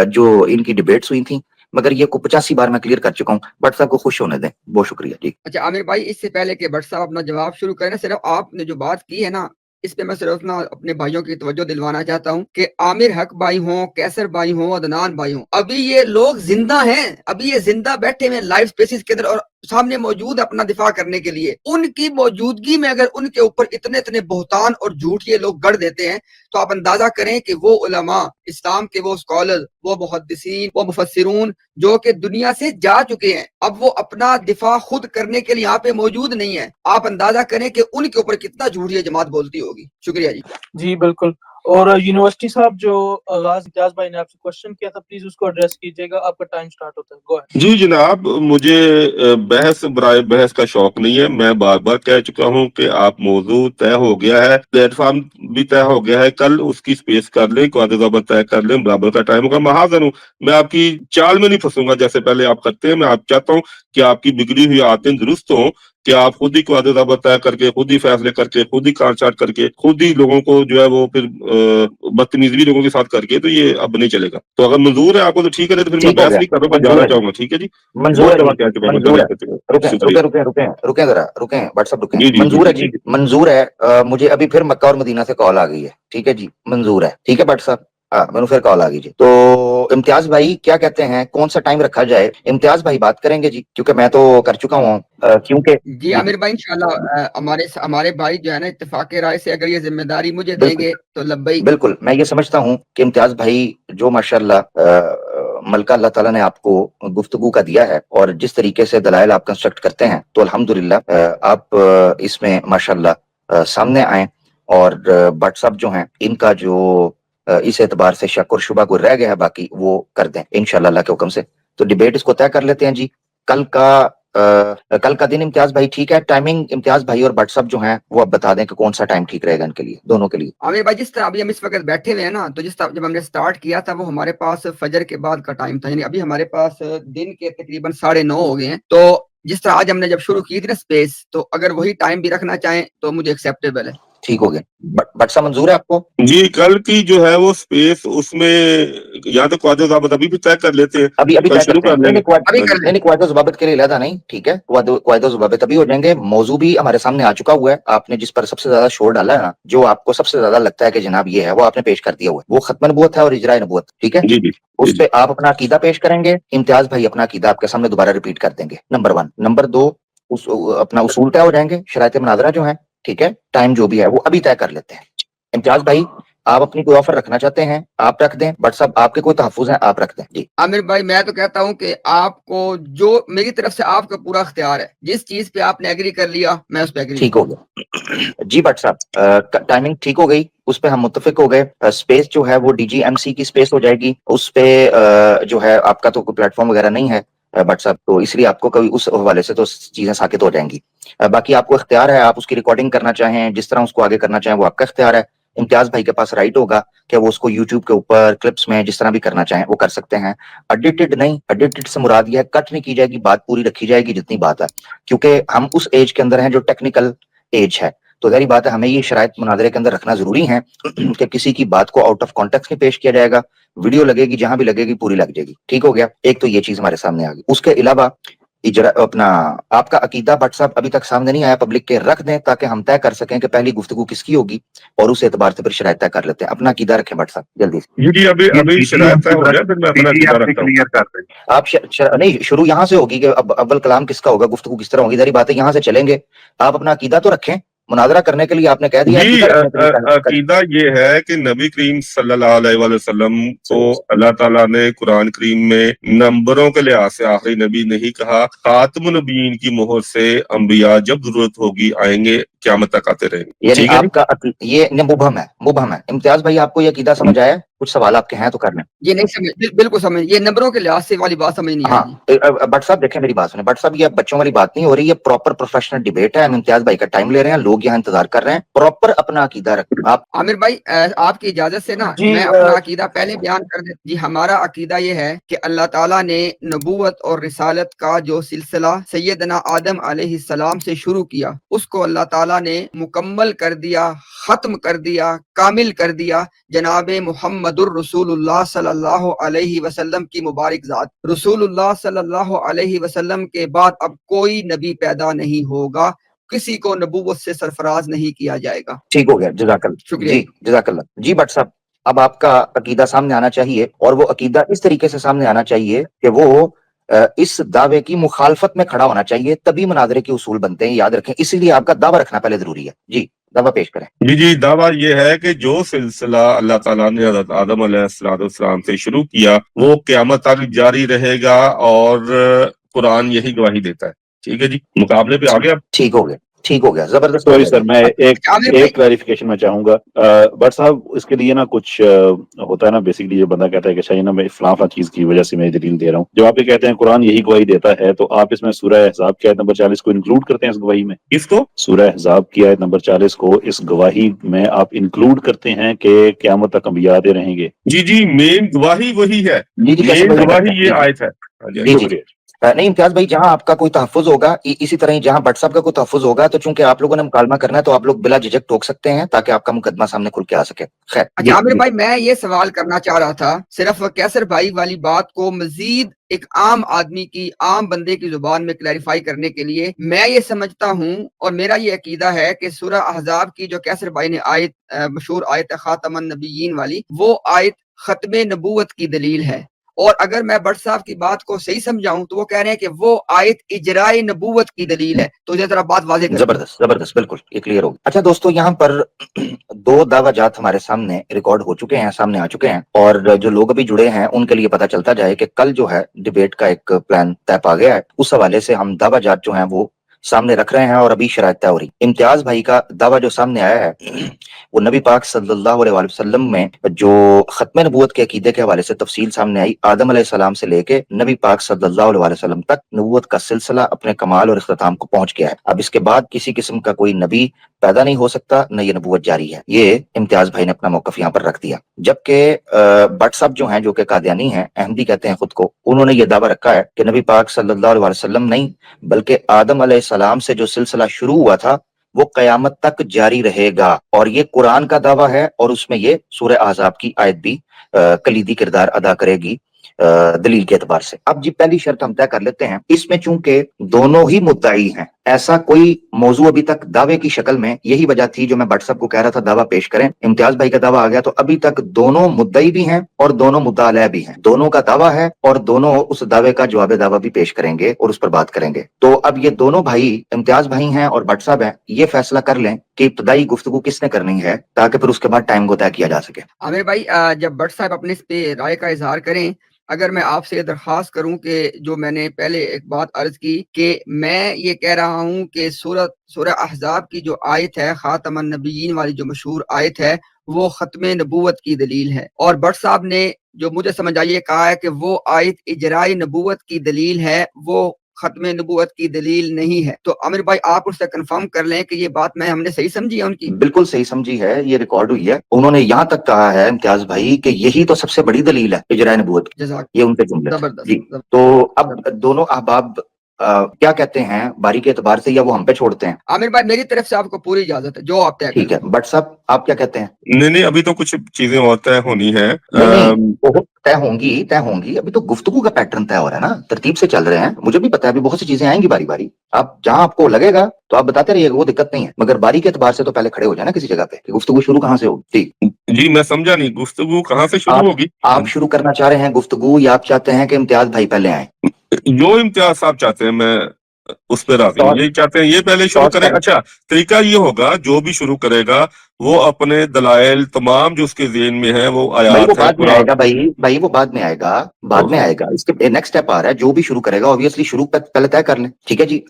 جو ان کی ڈیبیٹس ہوئی تھیں مگر یہ کو 85 بار میں کلیئر کر چکا ہوں بٹ صاحب کو خوش ہونے دیں بہت شکریہ جی اچھا عامر بھائی اس سے پہلے کہ بٹ صاحب اپنا جواب شروع کریں صرف آپ نے جو بات کی ہے نا اس پہ میں صرف نا اپنے بھائیوں کی توجہ دلوانا چاہتا ہوں کہ عامر حق بھائی ہوں کیسر بھائی ہوں عدنان بھائی ہوں ابھی یہ لوگ زندہ ہیں ابھی یہ زندہ بیٹھے ہوئے لائیو اسپیسز کے اندر اور سامنے موجود اپنا دفاع کرنے کے لیے ان کی موجودگی میں اگر ان کے اوپر اتنے بہتان اور جھوٹ یہ لوگ گڑھ دیتے ہیں تو آپ اندازہ کریں کہ وہ علماء اسلام کے وہ اسکالر وہ محدثین وہ مفسرون جو کہ دنیا سے جا چکے ہیں اب وہ اپنا دفاع خود کرنے کے لیے یہاں پہ موجود نہیں ہے آپ اندازہ کریں کہ ان کے اوپر کتنا جھوٹ یہ جماعت بولتی ہوگی شکریہ جی جی بالکل اور یونیورسٹی صاحب جو آغاز امتیاز بھائی نے آپ سے کوشچن کیا تھا پلیز اس کو ایڈریس کیجیے گا آپ کا ٹائم سٹارٹ ہوتا ہے گو اہیڈ جی جناب مجھے بحث برائے بحث کا شوق نہیں ہے میں بار بار کہہ چکا ہوں کہ آپ موضوع طے ہو گیا ہے پلیٹ فارم بھی طے ہو گیا ہے کل اس کی سپیس کر لیں قواعد ضابط طے کر لیں برابر کا ٹائم ہوگا میں حاضر ہوں میں آپ کی چال میں نہیں پھنسوں گا جیسے پہلے آپ کرتے ہیں میں آپ چاہتا ہوں کہ آپ کی بگڑی ہوئی عادتیں درست ہوں کہ آپ خود ہی قواعد ضابط طے کر کے خود ہی فیصلے کر کے خود ہی کانٹ چاٹ کر کے خود ہی لوگوں کو جو ہے وہ پھر بدتمیزی لوگوں کے ساتھ کر کے تو یہ اب نہیں چلے گا تو اگر منظور ہے آپ کو تو ٹھیک ہے تو پھر میں ٹھیک ہو بحث گیا نہیں کر رہا ہوں میں منظور جانا ہے جی چاہوں گا ٹھیک ہے جی منظور ہے بہت جی دفعہ کہہ چکا ہوں منظور ہے شکریہ رکیں ذرا رکیں بٹ صاحب رکیں جی جی جی منظور ہے جی جی منظور ہے مجھے ابھی پھر مکہ اور مدینہ سے کال آ گئی ہے ٹھیک ہے جی منظور ہے ٹھیک ہے بٹ صاحب ہاں میں نے پھر کال آ گئی جی تو امتیاز بھائی کیا کہتے ہیں کون سا ٹائم رکھا جائے امتیاز بھائی بات کریں گے جی کیونکہ میں تو کر چکا ہوں کیونکہ جی عامر بھائی انشاءاللہ ہمارے بھائی جو ہے نا اتفاق رائے سے اگر یہ ذمہ داری مجھے دیں گے تو لبیک بالکل میں یہ سمجھتا ہوں کہ امتیاز بھائی جو ماشاءاللہ ملکہ اللہ تعالیٰ نے آپ کو گفتگو کا دیا ہے اور جس طریقے سے دلائل آپ کنسٹرکٹ کرتے ہیں تو الحمدللہ آپ اس میں ماشاءاللہ سامنے آئیں اور بٹ صاحب جو ہیں ان کا جو اس اعتبار سے شک اور شبہ کو رہ گیا ہے باقی وہ کر دیں انشاءاللہ اللہ کے حکم سے تو ڈیبیٹ اس کو طے کر لیتے ہیں جی کل کا دن امتیاز بھائی ٹھیک ہے ٹائمنگ امتیاز بھائی اور بٹ صاحب جو ہیں وہ اب بتا دیں کہ کون سا ٹائم ٹھیک رہے گا ان کے لیے دونوں کے لیے عامر بھائی جس طرح ابھی ہم اس وقت بیٹھے ہوئے ہیں نا تو جس طرح جب ہم نے سٹارٹ کیا تھا وہ ہمارے پاس فجر کے بعد کا ٹائم تھا یعنی ابھی ہمارے پاس دن کے تقریباً 9:30 ہو گئے ہیں تو جس طرح آج ہم نے جب شروع کی تھی نا سپیس تو اگر وہی ٹائم بھی رکھنا چاہیں تو مجھے ایکسیپٹیبل ہے ٹھیک ہو گیا بٹ صاحب منظور ہے آپ کو جی کل کی جو ہے وہ سپیس اس میں یا تو قواعد ضابط ابھی بھی طے کر لیتے ہیں ابھی کل طے شروع کرتے ہیں کر لیں گے ابھی کر لیں نہیں قواعد و ضوابط کے لیے علیحدہ نہیں ٹھیک ہے قواعد و ضوابط ابھی ہو جائیں گے موضوع بھی ہمارے سامنے آ چکا ہوا ہے آپ نے جس پر سب سے زیادہ شور ڈالا ہے نا جو آپ کو سب سے زیادہ لگتا ہے کہ جناب یہ ہے وہ آپ نے پیش کر دیا ہوا ہے وہ ختم نبوت ہے اور اجراء نبوت ٹھیک ہے جی جی اس پہ آپ اپنا عقیدہ پیش کریں گے امتیاز بھائی اپنا عقیدہ آپ کے سامنے دوبارہ ریپیٹ کر دیں گے نمبر 1 نمبر 2 اپنا اصول طے ہو جائیں گے شرائط مناظرہ جو ہیں ٹھیک ہے ٹائم جو بھی ہے وہ ابھی طے کر لیتے ہیں امتیاز بھائی آپ اپنی کوئی آفر رکھنا چاہتے ہیں آپ رکھ دیں بٹ صاحب آپ کے کوئی تحفظ ہیں آپ رکھ دیں جی عامر بھائی میں تو کہتا ہوں کہ آپ کو جو میری طرف سے آپ کا پورا اختیار ہے جس چیز پہ آپ نے ایگری کر لیا میں اس پہ ایگری ٹھیک ہو گیا جی بٹ صاحب ٹائمنگ ٹھیک ہو گئی اس پہ ہم متفق ہو گئے اسپیس جو ہے وہ ڈی جی ایم سی کی اسپیس ہو جائے گی اس پہ جو ہے آپ کا تو کوئی پلیٹ فارم وغیرہ نہیں ہے بٹ صاحب تو اس لیے آپ کو کبھی اس حوالے سے تو چیزیں ساکت ہو جائیں گی باقی آپ کو اختیار ہے آپ اس کی ریکارڈنگ کرنا چاہیں جس طرح اس کو آگے کرنا چاہیں وہ آپ کا اختیار ہے इम्तियाज भाई के पास राइट होगा कि वो उसको यूट्यूब के ऊपर क्लिप्स में जिस तरह भी करना चाहें वो कर सकते हैं। एडिटेड नहीं, एडिटेड से मुराद ये है कट नहीं की जाएगी, बात पूरी रखी जाएगी जितनी बात है, क्योंकि हम उस एज के अंदर हैं जो टेक्निकल एज है। तो जारी बात है हमें ये शराइत मुनाजरे के अंदर रखना जरूरी है कि किसी की बात को आउट ऑफ कॉन्टेक्स्ट नहीं पेश किया जाएगा, वीडियो लगेगी जहां भी लगेगी पूरी लग जाएगी। ठीक हो गया, एक तो ये चीज हमारे सामने आ गई। उसके अलावा इजरा अपना आपका अकीदा भट्ट साहब अभी तक सामने नहीं आया, पब्लिक के रख दें ताकि हम तय कर सकें कि पहली गुफ्तगू किसकी होगी और उस एतबार से फिर शराइत तय कर लेते हैं। अपना अकीदा रखें भट्ट साहब जल्दी से। जी अभी शरायत तय हो जाए फिर मैं अपना अकीदा रखता हूँ। आप नहीं, शुरू यहाँ से होगी कि अब अव्वल कलाम किसका होगा, गुफ्तगू किस तरह होगी, सारी बातें यहाँ से चलेंगे। आप अपना अकीदा तो रखें, मुनाजरा करने के लिए आपने कह दिया जी अकीदा ये है कि नबी करीम सल्लल्लाहु अलैहि वसल्लम को अल्लाह ताला ने कुरान करीम में नंबरों के लिहाज से आखिरी नबी नहीं कहा, खातमुन नबीयीन की मोहर से अंबिया जब जरूरत होगी आएंगे, क़यामत तक आते रहेंगे। यानी आपका ये मुबहम है। इम्तियाज भाई आपको ये अकीदा समझ आया? कुछ सवाल आपके हैं तो कर लें। ये नहीं समझ, बिल्कुल समझ, ये नंबरों के लिहाज से वाली बात समझ नहीं आई। हाँ भट्ट साहब देखें मेरी बात सुने भट्ट साहब, ये बच्चों वाली बात नहीं हो रही, ये प्रॉपर प्रोफेशनल डिबेट है। हम इम्तियाज भाई का टाइम ले रहे हैं, लोग यहाँ इंतजार कर रहे हैं, प्रॉपर अपना अकीदा रखें। आप आमिर भाई आपकी इजाजत से ना जी, मैं अपना अकीदा पहले बयान कर दे। जी हमारा अकीदा ये है कि अल्लाह ताला ने नबूवत और रिसालत का जो सिलसिला सैयदना आदम अलैहिस्सलाम से शुरू किया उसको अल्लाह ताला ने मुकम्मल कर दिया, खत्म कर दिया, कामिल कर दिया जनाबे मुहम्मदुर रसूलुल्लाह सल्लल्लाहु अलैहि वसल्लम की मुबारक जात। रसूलुल्लाह सल्लल्लाहु अलैहि वसल्लम के बाद अब कोई नबी पैदा नहीं होगा, किसी को नबूवत से सरफराज नहीं किया जाएगा। ठीक हो गया, जज़ाकल्लाह। शुक्रिया। जी जज़ाकल्लाह। जी भट्ट साहब अब आपका अकीदा सामने आना चाहिए और वो अकीदा इस तरीके से सामने आना चाहिए कि वो इस दावे की मुखालफत में खड़ा होना चाहिए, तभी मुनाजरे के उसूल बनते हैं, याद रखें। इसीलिए आपका दावा रखना पहले जरूरी है। जी दावा पेश करें। जी दावा ये है कि जो सिलसिला अल्लाह ताला ने हज़रत आदम अलैहिस्सलाम से शुरू किया वो क़यामत तक जारी रहेगा और कुरान यही गवाही देता है। ठीक है जी, मुकाबले पे आ गया। ठीक हो गया, जबरदस्त। सॉरी सर, मैं एक क्लैरिफिकेशन में चाहूंगा बट साहब, इसके लिए ना कुछ होता है ना, बेसिकली जो बंदा कहता है कि शायद ना मैं फलां चीज की वजह से मैं दलील दे रहा हूँ, जब आप ये कहते हैं कुरान यही गवाही देता है, तो आप इसमें सूरह अहज़ाब की आयत नंबर 40 को इंक्लूड करते हैं इस गवाही में? इसको सूरह अहज़ाब की आयत नंबर 40 को इस गवाही में आप इंक्लूड करते हैं कि क़यामत तक अंबिया आते रहेंगे? जी मेन गवाही वही है, मेन गवाही ये आयत है। नहीं इम्तियाज भाई, जहां आपका कोई तहफ़्फ़ुज़ होगा, इसी तरह ही जहां भट्ट साहब का कोई तहफ़्फ़ुज़ होगा, तो चूंकि आप लोगों ने मुकालमा करना है तो आप लोग बिला झिझक टोक सकते हैं ताकि आपका मुकदमा सामने खुल के आ सके। खैर अच्छा आमिर भाई, मैं ये सवाल करना चाह रहा था, सिर्फ कैसर भाई वाली बात को मजीद एक आम आदमी की, आम बंदे की जुबान में क्लैरिफाई करने के लिए मैं ये समझता हूँ और मेरा ये अकीदा है कि सूरह अहज़ाब की जो कैसर भाई ने आयत मशहूर आयत खातमुन नबिय्यीन वाली, वो आयत खत्मे नबूवत की दलील है। और अगर मैं भट्ट साहब की बात को सही समझाऊं तो वो कह रहे हैं कि वो आयत इजराए नबूवत की दलील है। तो ये जरा बात वाज़ेह कर। जबरदस्त, बिल्कुल ये क्लियर होगी। अच्छा दोस्तों, यहाँ पर दो दावाजात हमारे सामने रिकॉर्ड हो चुके हैं, सामने आ चुके हैं, और जो लोग अभी जुड़े हैं उनके लिए पता चलता जाए कि कल जो है डिबेट का एक प्लान तय पा गया है। उस हवाले से हम दावाजात जो हैं वो सामने रख रहे हैं और अभी शराइत तय हो रही। इम्तियाज भाई का दावा जो सामने आया है वो नबी पाक सल्लल्लाहु अलैहि वसल्लम में जो खत्म नबूवत के अकीदे के हवाले से तफसील सामने आई, आदम अलैहिस्सलाम से लेके नबी पाक सल्लल्लाहु अलैहि वसल्लम तक नबूवत का सिलसिला अपने कमाल और इख्तिताम को पहुंच गया है। अब इसके बाद किसी किस्म का कोई नबी पैदा नहीं हो सकता, न ये नबूवत जारी है। ये इम्तियाज भाई ने अपना मौकफ यहाँ पर रख दिया। जबकि भट्ट साहब जो हैं, जो कि कादियानी हैं, अहमदी कहते हैं खुद को, उन्होंने ये दावा रखा है कि नबी पाक सल्लल्लाहु अलैहि वसल्लम नहीं बल्कि आदम अलैहिस्सलाम से जो सिलसिला शुरू हुआ था वो कयामत तक जारी रहेगा। और ये कुरान का दावा है और उसमें ये सूरह अहज़ाब की आयत भी कलीदी किरदार अदा करेगी दलील के एतबार से। अब जी पहली शर्त हम तय कर लेते हैं, इसमें चूंकि दोनों ही मुद्दाई हैं, ऐसा कोई मौजू अभी तक दावे की शक्ल में, यही वजह थी जो मैं भट्ट साहब को कह रहा था दावा पेश करें, इम्तियाज भाई का दावा आ गया, तो अभी तक दोनों मुद्दई भी हैं और दोनों मुद्दा अलैह भी हैं। दोनों का दावा है और दोनों उस दावे का जवाब दावा भी पेश करेंगे और उस पर बात करेंगे। तो अब ये दोनों भाई, इम्तियाज भाई हैं और भट्ट साहब हैं, ये फैसला कर लें कि इब्तदाई गुफ्तगू किसने करनी है ताकि फिर उसके बाद टाइम को तय किया जा सके। आमिर भाई, जब भट्ट साहब अपने इस पे राय का इजहार करें, अगर मैं आपसे दरख्वास्त करूं कि जो मैंने पहले एक बात अर्ज की कि मैं ये कह रहा हूं कि सूरह अहज़ाब की जो आयत है, खातमुन नबिय्यीन वाली जो मशहूर आयत है, वो खत्मे नबूवत की दलील है। और भट्ट साहब ने जो मुझे समझ आई कहा है कि वो आयत इजराए नबूवत की दलील है, वो खत्म नबूवत की दलील नहीं है। तो आमिर भाई आप उससे कंफर्म कर लें कि ये बात मैं हमने सही समझी है उनकी। बिल्कुल सही समझी है, ये रिकॉर्ड हुई है। उन्होंने यहाँ तक कहा है इम्तियाज भाई कि यही तो सबसे बड़ी दलील है इजराय नबूवत की। जज़ाक ये उनके जुमले थे जबरदस्त जी। तो अब दोनों अहबाब क्या कहते हैं बारी के एतबार से, या वो हम पे छोड़ते हैं? आमिर भाई मेरी तरफ से आपको पूरी इजाजत है, जो आप तय ठीक है, करें। बट साहब आप क्या कहते हैं? नहीं नहीं, अभी तो कुछ चीजें और तय होनी है। नहीं, वो तय होंगी। अभी तो गुफ्तगू का पैटर्न तय हो रहा है ना, तरतीब से चल रहे हैं। मुझे भी पता है अभी बहुत सी चीजें आएंगी बारी बारी। आप जहां आपको लगेगा तो आप बताते रहिएगा, वो दिक्कत नहीं है, मगर बारी के एतबार से तो पहले खड़े हो जाए ना किसी जगह पे कि गुफ्तगू शुरू कहाँ से होगी। ठीक, जी मैं समझा नहीं, गुफ्तगू कहाँ से शुरू होगी? आप शुरू करना चाह रहे हैं गुफ्तगू, या आप चाहते हैं कि इम्तियाज भाई पहले आए? जो इम्तियाज साहब चाहते हैं मैं उस पर राजी हूँ। ये चाहते हैं ये पहले शुरू करें। अच्छा, तरीका ये होगा जो भी शुरू करेगा वो अपने दलाइल तमाम जो उसके ज़हन में है वो भाई वो आयात है बाद में कुरान। आएगा, भाई वो बाद में आएगा। इसके नेक्स्ट स्टेप आ रहा है, जो भी शुरू करेगा ऑब्वियसली शुरू पहले तय कर लें। ठीक है जी।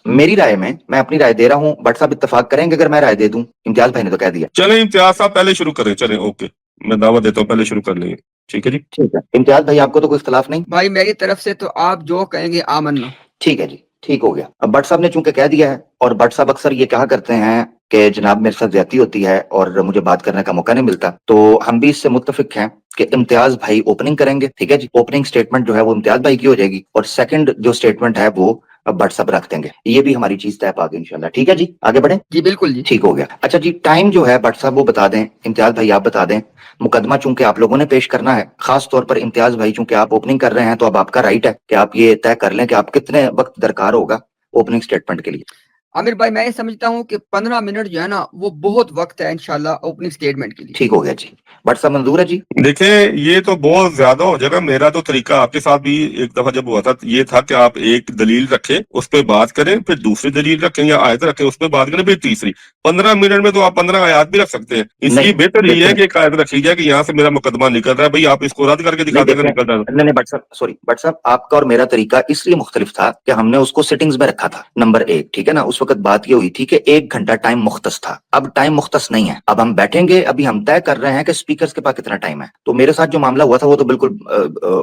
मेरी राय में, मैं अपनी राय दे रहा हूँ, बट साहब इत्तेफाक करेंगे अगर मैं राय दे दूं? इम्तियाज भाई ने तो कह दिया। चले इम्तियाज साहब पहले शुरू करें, चले ओके, मैं दावा देता हूँ पहले शुरू कर लेंगे। ठीक है जी। ठीक है इम्तियाज भाई, आपको तो कोई इख्तलाफ नहीं? भाई मेरी तरफ से तो आप जो कहेंगे आमन्ना। ठीक है जी, ठीक हो गया। अब भट्ट साहब ने चूंकि कह दिया है, और भट्ट साहब अक्सर ये कहा करते हैं कि जनाब मेरे साथ ज्यादती होती है और मुझे बात करने का मौका नहीं मिलता, तो हम भी इससे मुत्तफिक हैं कि इम्तियाज भाई ओपनिंग करेंगे। ठीक है जी, ओपनिंग स्टेटमेंट जो है वो इम्तियाज भाई की हो जाएगी, और सेकंड जो स्टेटमेंट है वो भट्ट साहब रख देंगे। ये भी हमारी चीज तय पा गई इंशाल्लाह। ठीक है जी, आगे बढ़े। जी बिल्कुल जी। ठीक हो गया। अच्छा जी, टाइम जो है भट्ट साहब वो बता दें, इम्तियाज भाई आप बता दें। मुकदमा चूंकि आप लोगों ने पेश करना है, खास तौर पर इम्तियाज भाई चूंकि आप ओपनिंग कर रहे हैं, तो अब आपका राइट है कि आप ये तय कर लें कि आप कितने वक्त दरकार होगा ओपनिंग स्टेटमेंट के लिए। आमिर भाई मैं ये समझता हूँ कि 15 मिनट जो है ना वो बहुत वक्त है इंशाल्लाह ओपनिंग स्टेटमेंट के लिए। ठीक हो गया जी, भट्ट साहब मंजूर है जी? देखें ये तो बहुत ज्यादा हो जाएगा। मेरा तो तरीका आपके साथ भी एक दफा जब हुआ था ये था कि आप एक दलील रखें उस पर बात करें, फिर दूसरी दलील रखें या आयत रखें उस पर बात करें, फिर तीसरी। 15 मिनट में तो आप 15 आयत भी रख सकते हैं। इसलिए नहीं, बेहतर यही है कि एक आयत रखी जाए कि यहाँ से मेरा मुकदमा निकल रहा है, भाई आप इसको रद्द करके दिखा नहीं देंगे निकल रहा है। नहीं भट्ट साहब, सॉरी भट्ट साहब, आपका और मेरा तरीका इसलिए मुख्तलिफ था कि हमने उसको सेटिंग्स में रखा था नंबर 1। ठीक है ना, उस वक्त बात ये हुई थी कि 1 घंटा टाइम मुख्तस था। अब टाइम मुख्तस नहीं है, अब हम बैठेंगे, अभी हम तय कर रहे हैं कि स्पीकर्स के पास कितना टाइम है। तो मेरे साथ जो मामला हुआ था वो तो बिल्कुल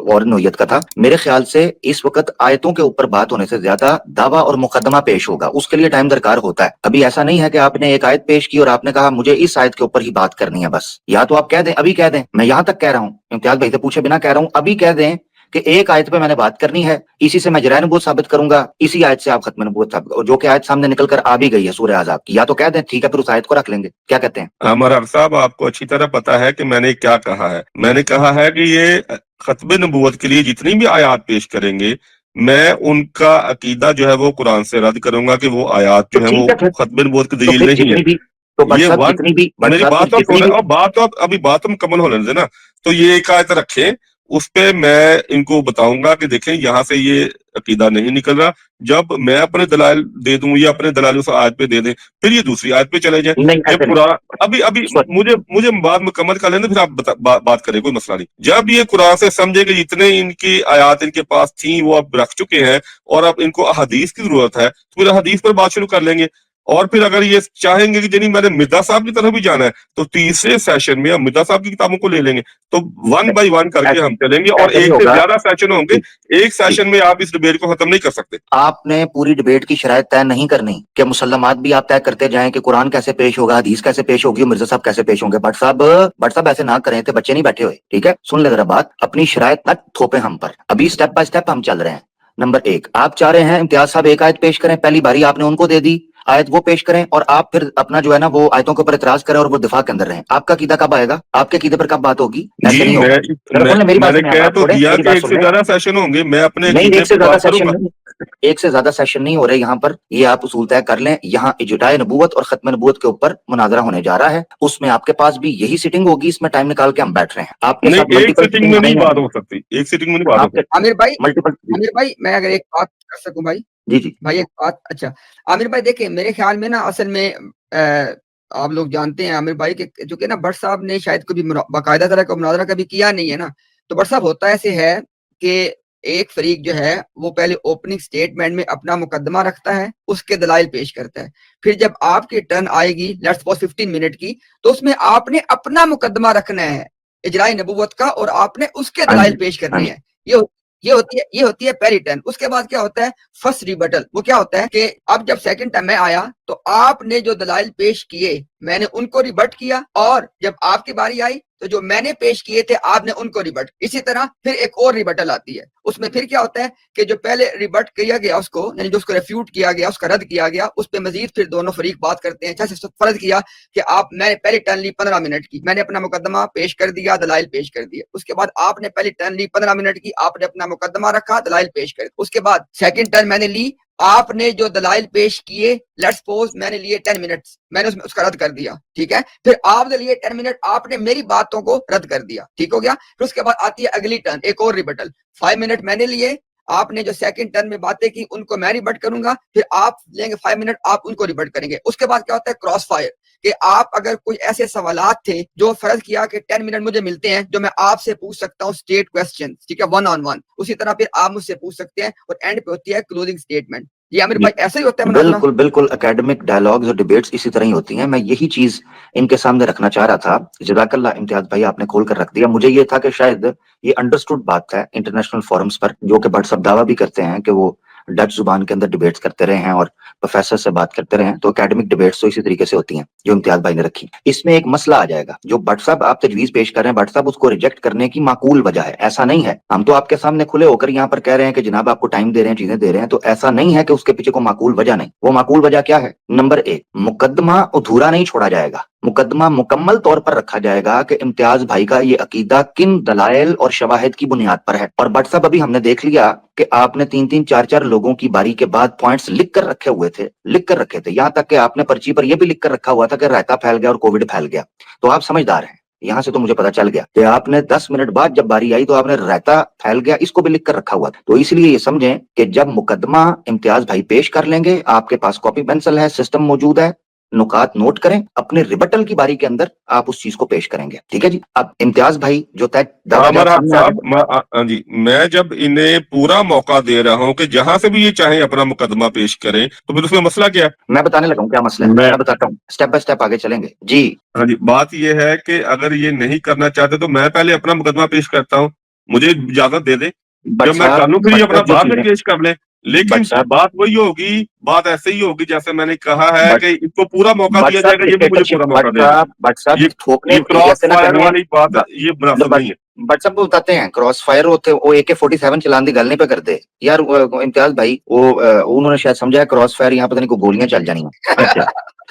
और नोयत का था। मेरे ख्याल से इस वक्त आयतों के ऊपर बात होने से ज्यादा दावा और मुकदमा पेश होगा, उसके लिए टाइम दरकार होता है। अभी ऐसा नहीं है कि आपने एक आयत पेश की और आपने कहा मुझे इस आयत के ऊपर ही बात करनी है बस। या तो आप कह दें, अभी कह दें, मैं यहां तक कह रहा हूं, इम्तियाज भाई से पूछे बिना कह रहा हूं, अभी कह दें कि एक आयत पे मैंने बात करनी है, इसी से मैं जराए नबूवत साबित करूंगा, इसी आयत से आप खत्म नबूवत साबित, और जो कि आयत सामने निकल कर आ भी गई है सूरह आज़ाब की। या तो कह दें ठीक है, फिर उस आयत को रख लेंगे। क्या कहते हैं? अमर साहब आपको अच्छी तरह पता है कि मैंने क्या कहा है। मैंने कहा है कि ये खत्म नबूवत के लिए जितनी भी आयात पेश करेंगे मैं उनका अकीदा जो है वो कुरान से रद्द करूंगा कि वो आयात जो है वो खत्म नबूवत की दलील नहीं है। ये वन मेरी बात तो सुन, और बात तो अभी बात मुकम्मल होने देना। तो ये एक आयत रखें, उस पे मैं इनको बताऊंगा कि देखें यहाँ से ये अकीदा नहीं निकल रहा। जब मैं अपने दलाल दे दूं या अपने दलाल उस आयत पे दे दें, फिर ये दूसरी आयत पे चले जाए। जब कुरान अभी अभी मुझे बात मुकम्मल कर लेना, फिर आप बात करें, कोई मसला नहीं। जब ये कुरान से समझे कि जितने इनकी आयात इनके पास थी वो अब रख चुके हैं और अब इनको अहदीस की जरूरत है, तो फिर अहदीस पर बात शुरू कर लेंगे। और फिर अगर ये चाहेंगे कि जनी मैंने मिर्जा साहब की तरफ भी जाना है, तो तीसरे सेशन में हम मिर्जा साहब की किताबों को ले लेंगे। तो 1 बाय 1 करके हम चलेंगे, और एक से ज्यादा सेशन होंगे। एक सेशन में आप इस डिबेट को खत्म नहीं कर सकते। आपने पूरी डिबेट की शरायत तय नहीं करनी कि मुसल्लमात भी आप तय करते जाएं कि कुरान कैसे पेश होगा, हदीस कैसे पेश होगी, मिर्जा साहब कैसे पेश होंगे। भट्ट साहब ऐसे ना करें, थे बच्चे नहीं बैठे हुए। ठीक है, सुन ले जरा बात, अपनी शरायत न थोपे हम पर। अभी स्टेप बाय स्टेप हम चल रहे हैं। नंबर 1, आप चाह रहे हैं इम्तियाज साहब एक आयत पेश करें, पहली बारी आपने उनको दे दी, आयत वो पेश करें, और आप फिर अपना जो है ना वो आयतों के ऊपर इतराज करें और वो दिफा के अंदर रहें। आपका कीदा कब आएगा? आपके कीदे पर कब बात होगी? ऐसे नहीं होगा। मैंने कहा तो दिया कि एक से ज्यादा सेशन होंगे, मैं अपने नहीं, एक से ज्यादा सेशन नहीं, एक से ज्यादा सेशन नहीं हो रहे यहाँ पर। ये आप उसूल तय कर लें। यहाँ इजराए नबूवत और खत्म नबूवत के ऊपर मुनाजरा होने जा रहा है, उसमें आपके पास भी यही सिटिंग होगी, इसमें टाइम निकाल के हम बैठ रहे हैं। आपके साथ एक सिटिंग में नहीं बात हो सकती, एक सिटिंग में नहीं बात हो सकती। आमिर मल्टीपल भाई मैं अगर एक बात कर सकूं भाई। जी भाई एक बात, अच्छा आमिर भाई देखिए मेरे ख्याल में ना असल में आप लोग जानते हैं आमिर भाई कि चूंकि ना भट्ट साहब ने शायद कभी बाकायदा तरह का मुनाजरा कभी किया नहीं है ना, तो भट्ट साहब होता ऐसे है कि एक फरीक जो है वो पहले ओपनिंग स्टेटमेंट में अपना मुकदमा रखता है, उसके दलाइल पेश करता है, फिर जब आपकी टर्न आएगी लेट्स सपोज 15 मिनट की, तो उसमें आपने अपना मुकदमा रखना है इजराए नबूवत का और आपने उसके दलाइल पेश करने हैं। ये होती है पहली टर्न। उसके बाद क्या होता है फर्स्ट रिबटल। वो क्या होता है कि अब जब सेकंड टाइम मैं आया तो आपने जो दलाइल पेश किए मैंने उनको रिबट किया, और जब आपकी बारी आई तो जो मैंने पेश किए थे आपने उनको रिबट। इसी तरह फिर एक और रिबटल आती है। उसमें फिर क्या होता है कि जो पहले रिबट किया गया उसको, यानी जो उसको रेफ्यूट किया गया, उसका रद्द किया गया, उस पर मजीद फिर दोनों फरीक बात करते हैं। जैसे फर्ज किया कि मैंने पहली टर्न ली 15 मिनट की, मैंने अपना मुकदमा पेश कर दिया, दलाइल पेश कर दिया। उसके बाद आपने पहली टर्न ली 15 मिनट की, आपने अपना मुकदमा रखा, दलाइल पेश कर दिया। उसके बाद सेकंड टर्न मैंने ली, आपने जो दलाइल पेश किए, लेट्स सपोज मैंने लिए 10 मिनट्स, मैंने उसका रद्द कर दिया, ठीक है। फिर आपने लिए 10 मिनट, आपने मेरी बातों को रद्द कर दिया, ठीक हो गया। फिर उसके बाद आती है अगली टर्न, एक और रिबटल। 5 मिनट मैंने लिए, आपने जो सेकंड टर्न में बातें की उनको मैं रिबट करूंगा, फिर आप लेंगे 5 मिनट, आप उनको रिबट करेंगे। उसके बाद क्या होता है क्रॉस फायर, कि आप अगर कोई ऐसे सवालात थे जो फर्ज किया कि 10 मिनट मुझे मिलते हैं जो मैं आपसे पूछ सकता हूँ स्टेट क्वेश्चन, ठीक है, 1 on 1, उसी तरह फिर आप मुझसे पूछ सकते हैं, और एंड पे होती है क्लोजिंग स्टेटमेंट। ये आमिर भाई ऐसा ही होता है मुनाज़रा? बिल्कुल बिल्कुल, एकेडमिक डायलॉग्स और डिबेट्स इसी तरह ही होती हैं। मैं यही चीज इनके सामने रखना चाह रहा था। जज़ाकल्लाह इम्तियाज भाई, आपने खोल कर रख दिया। मुझे ये था कि शायद ये अंडरस्टूड बात है इंटरनेशनल फोरम्स पर, जो कि बट सब दावा भी करते हैं कि वो डच जुबान के अंदर डिबेट्स करते रहे हैं और प्रोफेसर से बात करते रहे हैं। तो एकेडमिक डिबेट्स तो इसी तरीके से होती हैं जो इम्तियाज भाई ने रखी। इसमें एक मसला आ जाएगा, जो बट साहब आप तजवीज पेश कर रहे हैं, बट साहब उसको रिजेक्ट करने की माकूल वजह है। ऐसा नहीं है, हम तो आपके सामने खुले होकर यहाँ पर कह रहे हैं कि जनाब आपको टाइम दे रहे हैं, चीजें दे रहे हैं, तो ऐसा नहीं है कि उसके पीछे को माकूल वजह नहीं। वो माकूल वजह क्या है? नंबर 1, मुकदमा अधूरा नहीं छोड़ा जाएगा, मुकदमा मुकम्मल तौर पर रखा जाएगा कि इम्तियाज भाई का ये अकीदा किन दलाइल और शवाहिद की बुनियाद पर है। और बट साहब अभी हमने देख लिया कि आपने 3-3, 4-4 लोगों की बारी के बाद पॉइंट्स लिख कर रखे हुए थे, लिख कर रखे थे। यहां तक कि आपने पर्ची पर यह भी लिख कर रखा हुआ था कि रायता फैल गया और कोविड फैल गया। तो आप समझदार हैं। यहां से तो मुझे पता चल गया कि आपने 10 मिनट बाद जब बारी आई तो आपने रायता फैल गया इसको भी लिख कर रखा हुआ था। तो इसलिए ये समझें कि जब मुकदमा इम्तियाज भाई पेश कर लेंगे, आपके पास कॉपी पेंसिल है, सिस्टम मौजूद है, नुकात नोट करें, अपने रिबटल की बारी के अंदर आप उस चीज को पेश करेंगे, ठीक है जी। अब इम्तियाज भाई जो तय हाँ जी, मैं जब इन्हें पूरा मौका दे रहा हूँ कि जहां से भी ये चाहे अपना मुकदमा पेश करें, तो फिर उसमें मसला क्या है? मैं बताने लगा हूँ क्या मसला है, मैं बताता हूँ, स्टेप बाय स्टेप आगे चलेंगे जी। हाँ जी, बात ये है कि अगर ये नहीं करना चाहते तो मैं पहले अपना मुकदमा पेश करता हूँ, मुझे इजाजत दे दे, जब मैं कर लूं फिर ये अपना बाद में पेश कर ले। लेकिन बात वही होगी, बात ऐसे ही होगी जैसे मैंने कहा है कि इसको पूरा मौका दिया जाएगा, ये भी मुझे पूरा मौका देगा। ये क्रॉस फायर वाली बात ये मुनासिब नहीं है। बट सब बताते हैं क्रॉस फायर होते वो AK-47 चलाने की गल नहीं पे करते यार। इम्तियाज भाई वो उन्होंने शायद समझा है क्रॉस फायर यहाँ पता नहीं कोई गोलियां चल जानी है। अच्छा,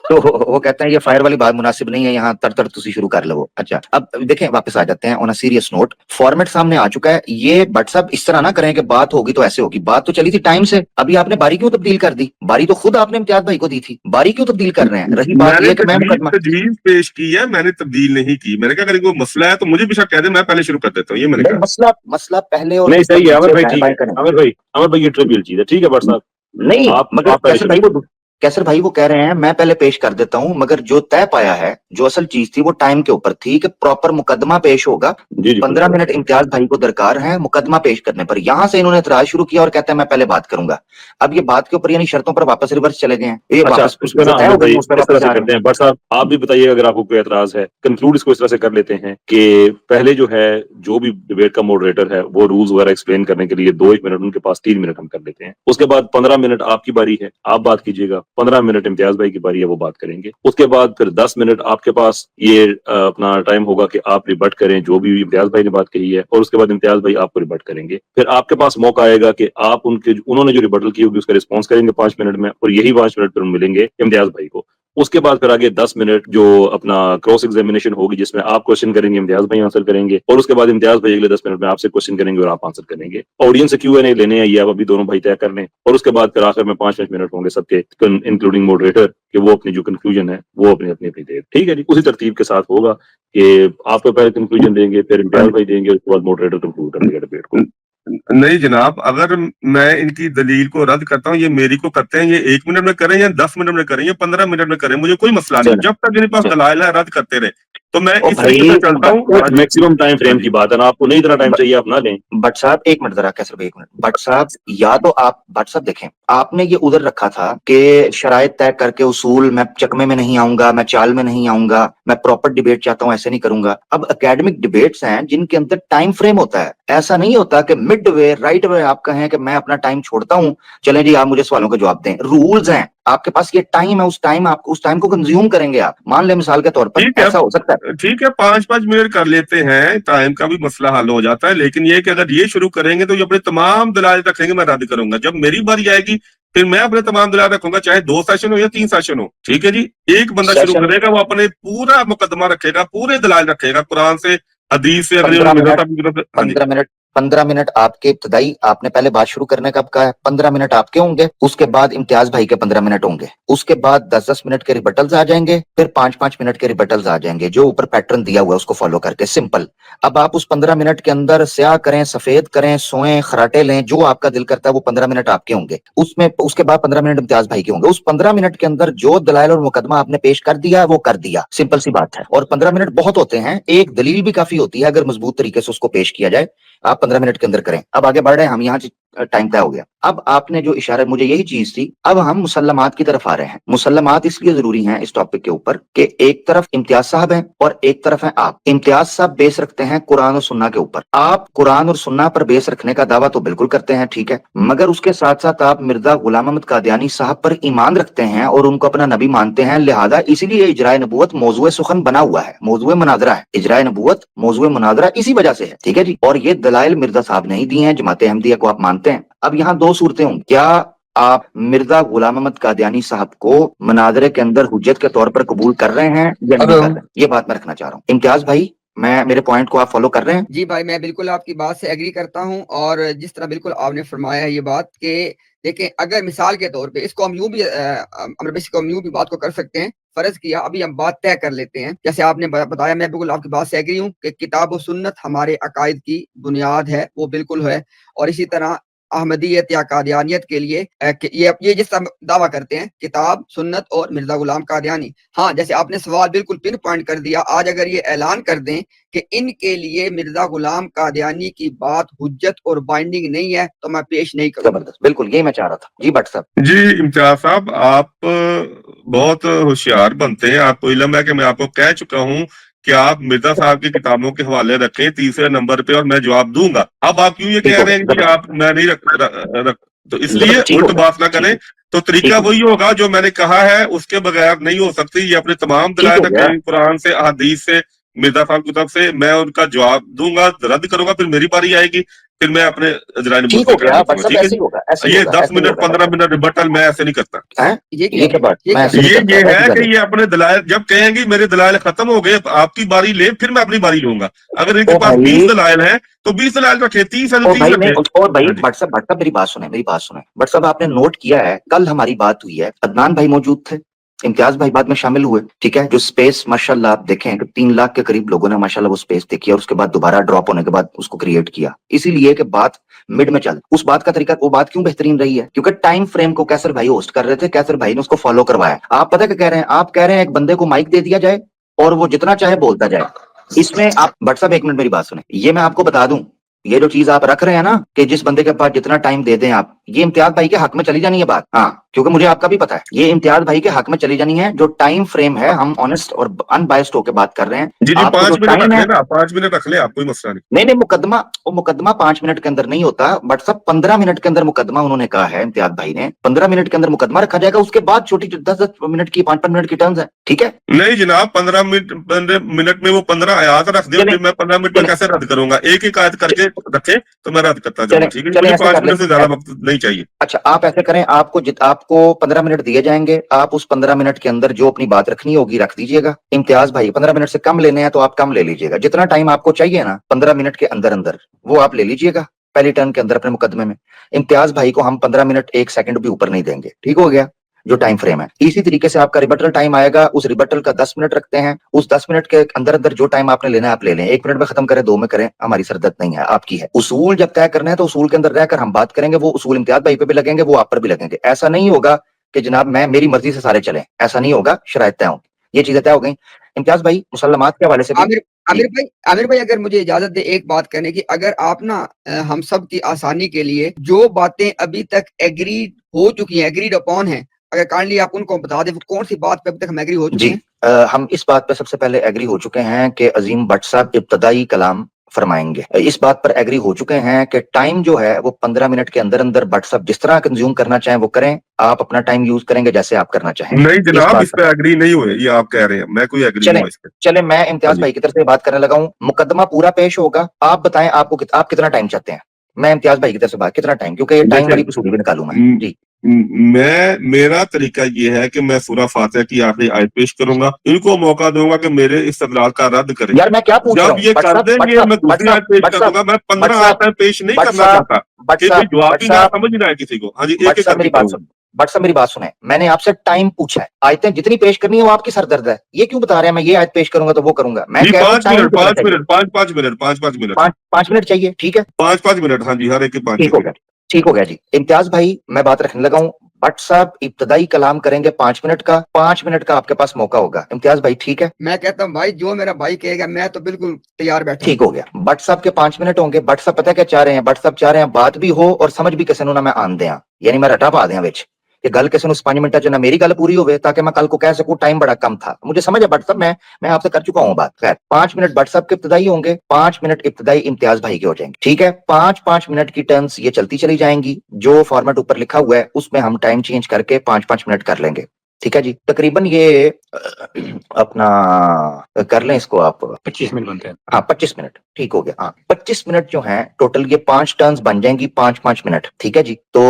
तो वो कहते हैं ये फायर वाली बात मुनासिब नहीं है, यहाँ तड़ तुसी शुरू कर लो। अच्छा, अब देखें वापस आ जाते हैं on a serious note. Format सामने आ चुका है। ये बट साहब इस तरह ना करें कि बात होगी तो ऐसे होगी, बात तो चली थी टाइम से, अभी आपने बारी क्यों तब्दील कर दी? बारी तो खुद आपने इम्तियाज भाई को दी थी, बारी क्यों तब्दील कर रहे हैं? रही बात यह कि मैं तजवीज पेश की है, मैंने तब्दील नहीं की। मैंने कहा अगर कोई मसला है तो मुझे भी कह दे, मैं पहले शुरू कर देता हूँ। ये मैंने कहा मसला पहले और नहीं सही है अमर भाई, ठीक है अमर भाई ये ट्रिवियल चीज है, ठीक है बट साहब नहीं, मगर कैसर भाई वो कह रहे हैं मैं पहले पेश कर देता हूं, मगर जो तय पाया है, जो असल चीज थी वो टाइम के ऊपर थी कि प्रॉपर मुकदमा पेश होगा। 15 मिनट इम्तियाज भाई को दरकार है मुकदमा पेश करने पर। यहां से इन्होंने इतराज शुरू किया और कहते हैं मैं पहले बात करूंगा। अब ये बात के ऊपर यानी शर्तों पर वापस रिवर्स चले गए हैं। ये वापस करते हैं। बट साहब आप भी बताइएगा अगर आपको कोई एतराज है। कंक्लूड इसको इस तरह से कर लेते हैं कि पहले जो है जो भी डिबेट का मॉडरेटर है वो रूल्स वगैरह एक्सप्लेन करने के लिए 2-1 मिनट उनके पास 3 मिनट हम कर लेते हैं। उसके बाद 15 मिनट आपकी बारी है, आप बात कीजिएगा। 15 मिनट इम्तियाज भाई की बारी है, वो बात करेंगे। उसके बाद फिर 10 मिनट आपके पास ये अपना टाइम होगा कि आप रिबट करें जो भी इम्तियाज भाई ने बात कही है, और उसके बाद इम्तियाज भाई आपको रिबट करेंगे। फिर आपके पास मौका आएगा कि आप उन्होंने जो रिबटल की होगी उसका रिस्पॉन्स करेंगे 5 मिनट में, और यही 5 मिनट फिर मिलेंगे इम्तियाज भाई को। उसके बाद फिर आगे 10 मिनट जो अपना क्रॉस एग्जामिनेशन होगी जिसमें आप क्वेश्चन करेंगे, इम्तियाज भाई आंसर करेंगे, और उसके बाद इम्तियाज भाई अगले 10 मिनट में आपसे क्वेश्चन करेंगे और आप आंसर करेंगे। ऑडियंस से Q&A लेने हैं ये आप अभी दोनों भाई तय कर लें, और उसके बाद फिर आखिर में 5 मिनट होंगे सबके इंक्लूडिंग मॉडरेटर कि वो अपनी जो कंक्लूजन है वो अपनी दे। ठीक है जी, उसी तरतीब के साथ होगा कि आप तो पहले कंक्लूजन देंगे, फिर इम्तियाज भाई देंगे, उसके बाद मॉडरेटर कंक्लूड करेंगे डिबेट को। नहीं जनाब, अगर मैं इनकी दलील को रद्द करता हूँ, ये मेरी को करते हैं, ये 1 मिनट में करें या 10 मिनट में करें या 15 मिनट में करें, मुझे कोई मसला नहीं। जब तक इनके पास दलाइल है रद्द करते रहे। तो मैं ओ इस भाई, तरीके से चलता हूँ। मैक्सिमम टाइम फ्रेम की बात है ना, आपको नहीं इतना टाइम चाहिए आप ना लें। भट्ट साहब एक मिनट जरा, कैसर भाई एक मिनट। भट्ट साहब या तो आप, भट्ट साहब देखें, आपने ये उधर रखा था कि शराइत तय करके उसूल, मैं चकमे में नहीं आऊंगा, मैं चाल में नहीं आऊंगा, मैं प्रॉपर डिबेट चाहता हूं, ऐसे नहीं करूंगा। अब एकेडमिक डिबेट्स हैं जिनके अंदर टाइम फ्रेम होता है। ऐसा नहीं होता कि मिड वे राइट वे आप कहें कि मैं अपना टाइम छोड़ता हूं, चलें जी आप मुझे सवालों का जवाब दें। रूल्स हैं, आपके पास ये टाइम है, उस टाइम आपको उस टाइम को कंज्यूम करेंगे आप। मान ले मिसाल के तौर पर ठीक है, ऐसा हो सकता है। ठीक है, 5-5 मिनट कर लेते हैं, टाइम का भी मसला हल हो जाता है। लेकिन ये कि अगर ये शुरू करेंगे तो ये अपने तमाम दलाल रखेंगे, मैं रद्द करूंगा। जब मेरी बारी आएगी फिर मैं अपने तमाम दलाल रखूंगा, चाहे 2 सेशन हो या 3 सेशन हो। ठीक है जी, एक बंदा शुरू सेशन करेगा, वो अपने पूरा मुकदमा रखेगा, पूरे दलाल रखेगा, कुरान से, हदीस से, अगर 15 मिनट, हाँ जी। 15 मिनट आपके इब्तदाई, आपने पहले बात शुरू करने का कहा है, 15 मिनट आपके होंगे, उसके बाद इम्तियाज भाई के 15 मिनट होंगे, उसके बाद 10-10 मिनट के रिबटल्स आ जाएंगे, फिर 5-5 मिनट के रिबटल्स आ जाएंगे, जो ऊपर पैटर्न दिया हुआ है उसको फॉलो करके, सिंपल। अब आप उस 15 मिनट के अंदर स्याह करें, सफेद करें, सोएं, खराटे लें, जो आपका दिल करता है, वो 15 मिनट आपके होंगे। उसमें उसके बाद 15 मिनट इम्तियाज भाई के होंगे। उस 15 मिनट के अंदर जो दलाइल और मुकदमा आपने पेश कर दिया है वो कर दिया, सिंपल सी बात है। और 15 मिनट बहुत होते हैं, एक दलील भी काफी होती है अगर मजबूत तरीके से उसको पेश किया जाए। आप 15 मिनट के अंदर करें। अब आगे बढ़ रहे हैं हम, यहाँ टाइम तय हो गया। अब आपने जो इशारा, मुझे यही चीज थी। अब हम मुसल्लमात की तरफ आ रहे हैं। मुसल्लमात इसलिए जरूरी हैं इस टॉपिक के ऊपर कि एक तरफ इम्तियाज साहब हैं और एक तरफ हैं आप। इम्तियाज साहब बेस रखते हैं कुरान और सुन्ना के ऊपर, आप कुरान और सुन्ना पर बेस रखने का दावा तो बिल्कुल करते हैं, ठीक है, मगर उसके साथ साथ आप मिर्जा गुलाम अहमद कादियानी साहब पर ईमान रखते हैं और उनको अपना नबी मानते हैं। लिहाजा इसीलिए इजराए नबूवत मौजूए सुखन बना हुआ है, मौजूए मुनाजरा है। इजराए नबूवत मौजूए मुनाजरा इसी वजह से है, ठीक है जी। और ये दलाइल मिर्जा साहब ने ही दी हैं, जमात अहमदिया को आप मानते हैं। अब यहाँ दो सूरतें होंगी, क्या आप मिर्जा गुलाम अहमद कादियानी साहब को मुनाजरे के अंदर हुज्जत के तौर पर कबूल कर रहे हैं या नहीं कर रहे हैं? ये बात मैं रखना चाह रहा हूँ। इम्तियाज भाई, मैं, मेरे पॉइंट को आप फॉलो कर रहे हैं? जी भाई, मैं बिल्कुल आपकी बात से एग्री करता हूं। और जिस तरह बिल्कुल आपने फरमाया है ये बात कि देखें, अगर मिसाल के तौर पे इसको हम यूं भी हम यूं भी बात को कर सकते हैं। फर्ज किया अभी हम बात तय कर लेते हैं, जैसे आपने बताया, मैं बिल्कुल आपकी बात से एग्री हूं कि किताब और सुन्नत हमारे अकायद की बुनियाद है, वो बिल्कुल है। और इसी तरह अहमदियत या कादियानियत के लिए ये जिस तरह दावा करते हैं, किताब, सुन्नत और मिर्जा गुलाम कादियानी। हाँ, जैसे आपने सवाल बिल्कुल पिन पॉइंट कर दिया। आज अगर ये ऐलान कर दें कि इनके लिए मिर्जा गुलाम कादियानी की बात हुज्जत और बाइंडिंग नहीं है, तो मैं पेश नहीं करूंगा। जबरदस्त, बिल्कुल यही मैं चाह रहा था जी। भट्ट साहब जी इम्तियाज साहब, आप बहुत होशियार बनते हैं। आपको इल्म है कि मैं आपको कह चुका हूं कि आप मिर्जा साहब की किताबों के हवाले रखें तीसरे नंबर पे, और मैं जवाब दूंगा। अब आप क्यों ये ठीक कह हो रहे हैं गया, कि आप, मैं नहीं रख तो इसलिए ठीक हो उल्ट गया, बात ना करें। तो तरीका वही होगा जो मैंने कहा है, उसके बगैर नहीं हो सकती। ये अपने तमाम ठीक दलाइल हो गया। रखें, कुरान से, हदीस से, मिर्जा साहब की तरफ से, मैं उनका जवाब दूंगा, रद्द करूंगा, फिर मेरी बारी आएगी, फिर मैं अपने अजराय नबूवत ठीक पे हो कर गया लेता भट्ट हूँ। साहब, ठीक है ऐसे जी। ही होगा, ऐसे ही ये होगा, 10 ऐसे ही मिनट होगा। 15 मिनट रिबटल मैं ऐसे नहीं करता। हैं? ये ये क्या बात, ये मैं ऐसे नहीं ये करता, ये ऐसी है बात कि ये अपने दलाइल जब कहेंगे मेरे दलाइल खत्म हो गए, आपकी बारी ले, फिर मैं अपनी बारी लूंगा। अगर इनके ओ पास 20 भाई, दलाइल हैं तो 20 दलाइल रखे, 30 है तो ओ 30 भाई रखे। नहीं, और भाई हाँ जी। भट्ट साहब मेरी बात सुने, मेरी बात सुने। भट्ट साहब आपने नोट किया है, कल हमारी बात हुई है, अदनान भाई मौजूद थे, इम्तियाज भाई बाद में शामिल हुए, ठीक है। जो स्पेस माशाल्लाह आप देखें कि 3 लाख के करीब लोगों ने माशाल्लाह वो स्पेस देखी और उसके बाद दोबारा ड्रॉप होने के बाद उसको क्रिएट किया, इसीलिए कि बात मिड में चल। उस बात का तरीका, वो बात क्यों बेहतरीन रही है? क्योंकि टाइम फ्रेम को कैसर भाई होस्ट कर रहे थे, कैसर भाई ने उसको फॉलो करवाया। आप पता क्या कह रहे हैं? आप कह रहे हैं एक बंदे को माइक दे दिया जाए और वो जितना चाहे बोलता जाए। इसमें आप, भट्ट साहब एक मिनट मेरी बात सुने, ये मैं आपको बता दूं, ये जो चीज आप रख रहे हैं ना कि जिस बंदे के पास जितना टाइम दे दें आप, ये इम्तियाज भाई के हक में चली जानी है बात। हाँ, क्योंकि मुझे आपका भी पता है, ये इम्तियाज भाई के हक में चली जानी है। जो टाइम फ्रेम है, हम ऑनेस्ट और अनबायस्ड होकर बात कर रहे हैं। जी, आपको 5 जो मिनट टाइम रख है, लेना, 5 मिनट रख ले, आप, कोई मसला नहीं। नहीं मुकदमा, वो मुकदमा 5 मिनट के अंदर नहीं होता। बट सब 15 मिनट के अंदर मुकदमा, उन्होंने कहा है इम्तियाज भाई ने, 15 मिनट के अंदर मुकदमा रखा जाएगा। उसके बाद छोटी 10-10 मिनट की, 5-5 मिनट की टर्न्स है, ठीक है। नहीं जनाब, 15 मिनट में वो 15 आयात रख दे, फिर मैं 15 मिनट में कैसे रद्द करूंगा? एक एक आयत करके रखे तो मैं रद्द करता जाऊंगा। ठीक है, चले मुझे ऐसे 5 कर मिनट से ले। ज्यादा वक्त नहीं चाहिए। अच्छा, आप ऐसे करें, आपको 15 मिनट दिए जाएंगे, आप उस 15 मिनट के अंदर जो अपनी बात रखनी होगी रख दीजिएगा। इम्तियाज भाई 15 मिनट से कम लेने हैं तो आप कम ले लीजिएगा, जितना टाइम आपको चाहिए ना 15 मिनट के अंदर अंदर, वो आप ले लीजिएगा पहली टर्न के अंदर अपने मुकदमे में। इम्तियाज भाई को हम 15 मिनट 1 सेकंड भी ऊपर नहीं देंगे, ठीक हो गया, जो टाइम फ्रेम है। इसी तरीके से आपका रिबटल टाइम आएगा, उस रिबटल का 10 मिनट रखते हैं, उस 10 मिनट के अंदर अंदर जो टाइम आपने लेना है आप ले लें। 1 मिनट में खत्म करें, 2 में करें, हमारी सरदर्द नहीं है, आपकी है। उसूल जब तय करना है तो उसूल के अंदर रहकर हम बात करेंगे, वो उसूल इम्तियाज भाई पे भी लगेंगे, वो आप पर भी लगेंगे। ऐसा नहीं होगा कि जनाब मैं, मेरी मर्जी से सारे चलें, ऐसा नहीं होगा, शराइत तय होंगी। ये चीजें तय हो गई। इम्तियाज भाई मुसल्लमात के हवाले से भी आमिर भाई अगर मुझे इजाजत दे एक बात करने की, अगर आप ना हम सब की आसानी के लिए जो बातें अभी तक एग्रीड हो चुकी हैं, एग्रीड अपॉन हैं, अगर काइंडली आप उनको बता दें कौन सी बात पे अभी तक हम एग्री हो चुके जी हैं। हम इस बात पे सबसे पहले एग्री हो चुके हैं कि अजीम भट्ट साहब इब्तदाई कलाम फरमाएंगे। इस बात पर एग्री हो चुके हैं कि टाइम जो है वो 15 मिनट के अंदर अंदर भट्ट साहब जिस तरह कंज्यूम करना चाहें वो करें, आप अपना टाइम यूज करेंगे जैसे आप करना चाहें। नहीं जनाब, बात इस पे एग्री नहीं हुए, ये आप कह रहे हैं, मैं कोई एग्री नहीं हूँ इस पे। चले मैं हाँ इम्तियाज जी। भाई की तरफ से बात करने लगा हूँ। मुकदमा पूरा पेश होगा, आप बताएं आपको आप कितना टाइम चाहते हैं। मैं इम्तियाज भाई की तरफ से बात कितना टाइम, क्योंकि ये टाइम वाली वसूली भी निकालू मैं। जी मेरा तरीका ये है कि मैं सूरह फातिहा की आखिरी आयत पेश करूंगा, इनको मौका दूंगा कि मेरे इस्तदलाल का रद्द करें। यार मैं क्या पूछ रहा जब हूँ, ये भट्ट कर साहब, देंगे मैं दूसरी आयत पेश कर दूंगा। मैं 15 आयतें पेश नहीं भट्ट करना साहब, चाहता भट्ट कि कोई साहब, जवाब भट्ट ही ना साहब, समझ ना आए किसी को। हाँ जी, एक भट्ट एक साहब मेरी करके बात सुन, भट्ट साहब मेरी बात सुने, मैंने आपसे टाइम पूछा है, आयतें जितनी पेश करनी है वो आपकी सरदर्द है। ये क्यों बता रहे हैं मैं ये आयत पेश करूंगा तो वो करूंगा। मैं जी कह रहा हूँ 5 टाइम मिनट कितना 5 चाहिए, मिनट 5 मिनट 5 मिनट 5 मिनट चाहिए, ठीक है, 5 मिनट। हाँ जी, हर एक के 5 ठीक हो मिनट। गया, ठीक हो गया जी। इम्तियाज भाई मैं बात रखने लगा हूँ, भट्ट साहब इब्तदाई कलाम करेंगे 5 मिनट का, 5 मिनट का आपके पास मौका होगा। इम्तियाज भाई ठीक है, मैं कहता हूँ भाई जो मेरा भाई कहेगा मैं तो बिल्कुल तैयार बैठा ठीक हो गया। भट्ट साहब के 5 मिनट होंगे। भट्ट साहब पता क्या चाह रहे हैं, भट्ट साहब चाह रहे हैं बात भी हो और समझ भी किसी ना मैं आन दिया, यानी मैं रटा पा दिया विच कि गल किसी 5 मिनट च ना मेरी गल पूरी होवे ताकि मैं कल को कह सकूं टाइम बड़ा कम था। मुझे समझ है भट्ट साहब, मैं आपसे कर चुका हूं बात। खैर 5 मिनट भट्ट साहब के इब्तदाई होंगे, 5 मिनट इब्तदाई इम्तियाज भाई के हो जाएंगे, ठीक है। 5 मिनट की टर्न्स ये चलती चली जाएंगी, जो फॉर्मेट ऊपर लिखा हुआ है उसमें हम टाइम चेंज करके 5 मिनट कर लेंगे, ठीक है जी। तकरीबन ये अपना कर लें इसको आप 25 मिनट बनते हैं। हाँ 25 मिनट, ठीक हो गया। हाँ 25 मिनट जो है टोटल ये 5 टर्न्स बन जाएंगी 5 मिनट, ठीक है जी। तो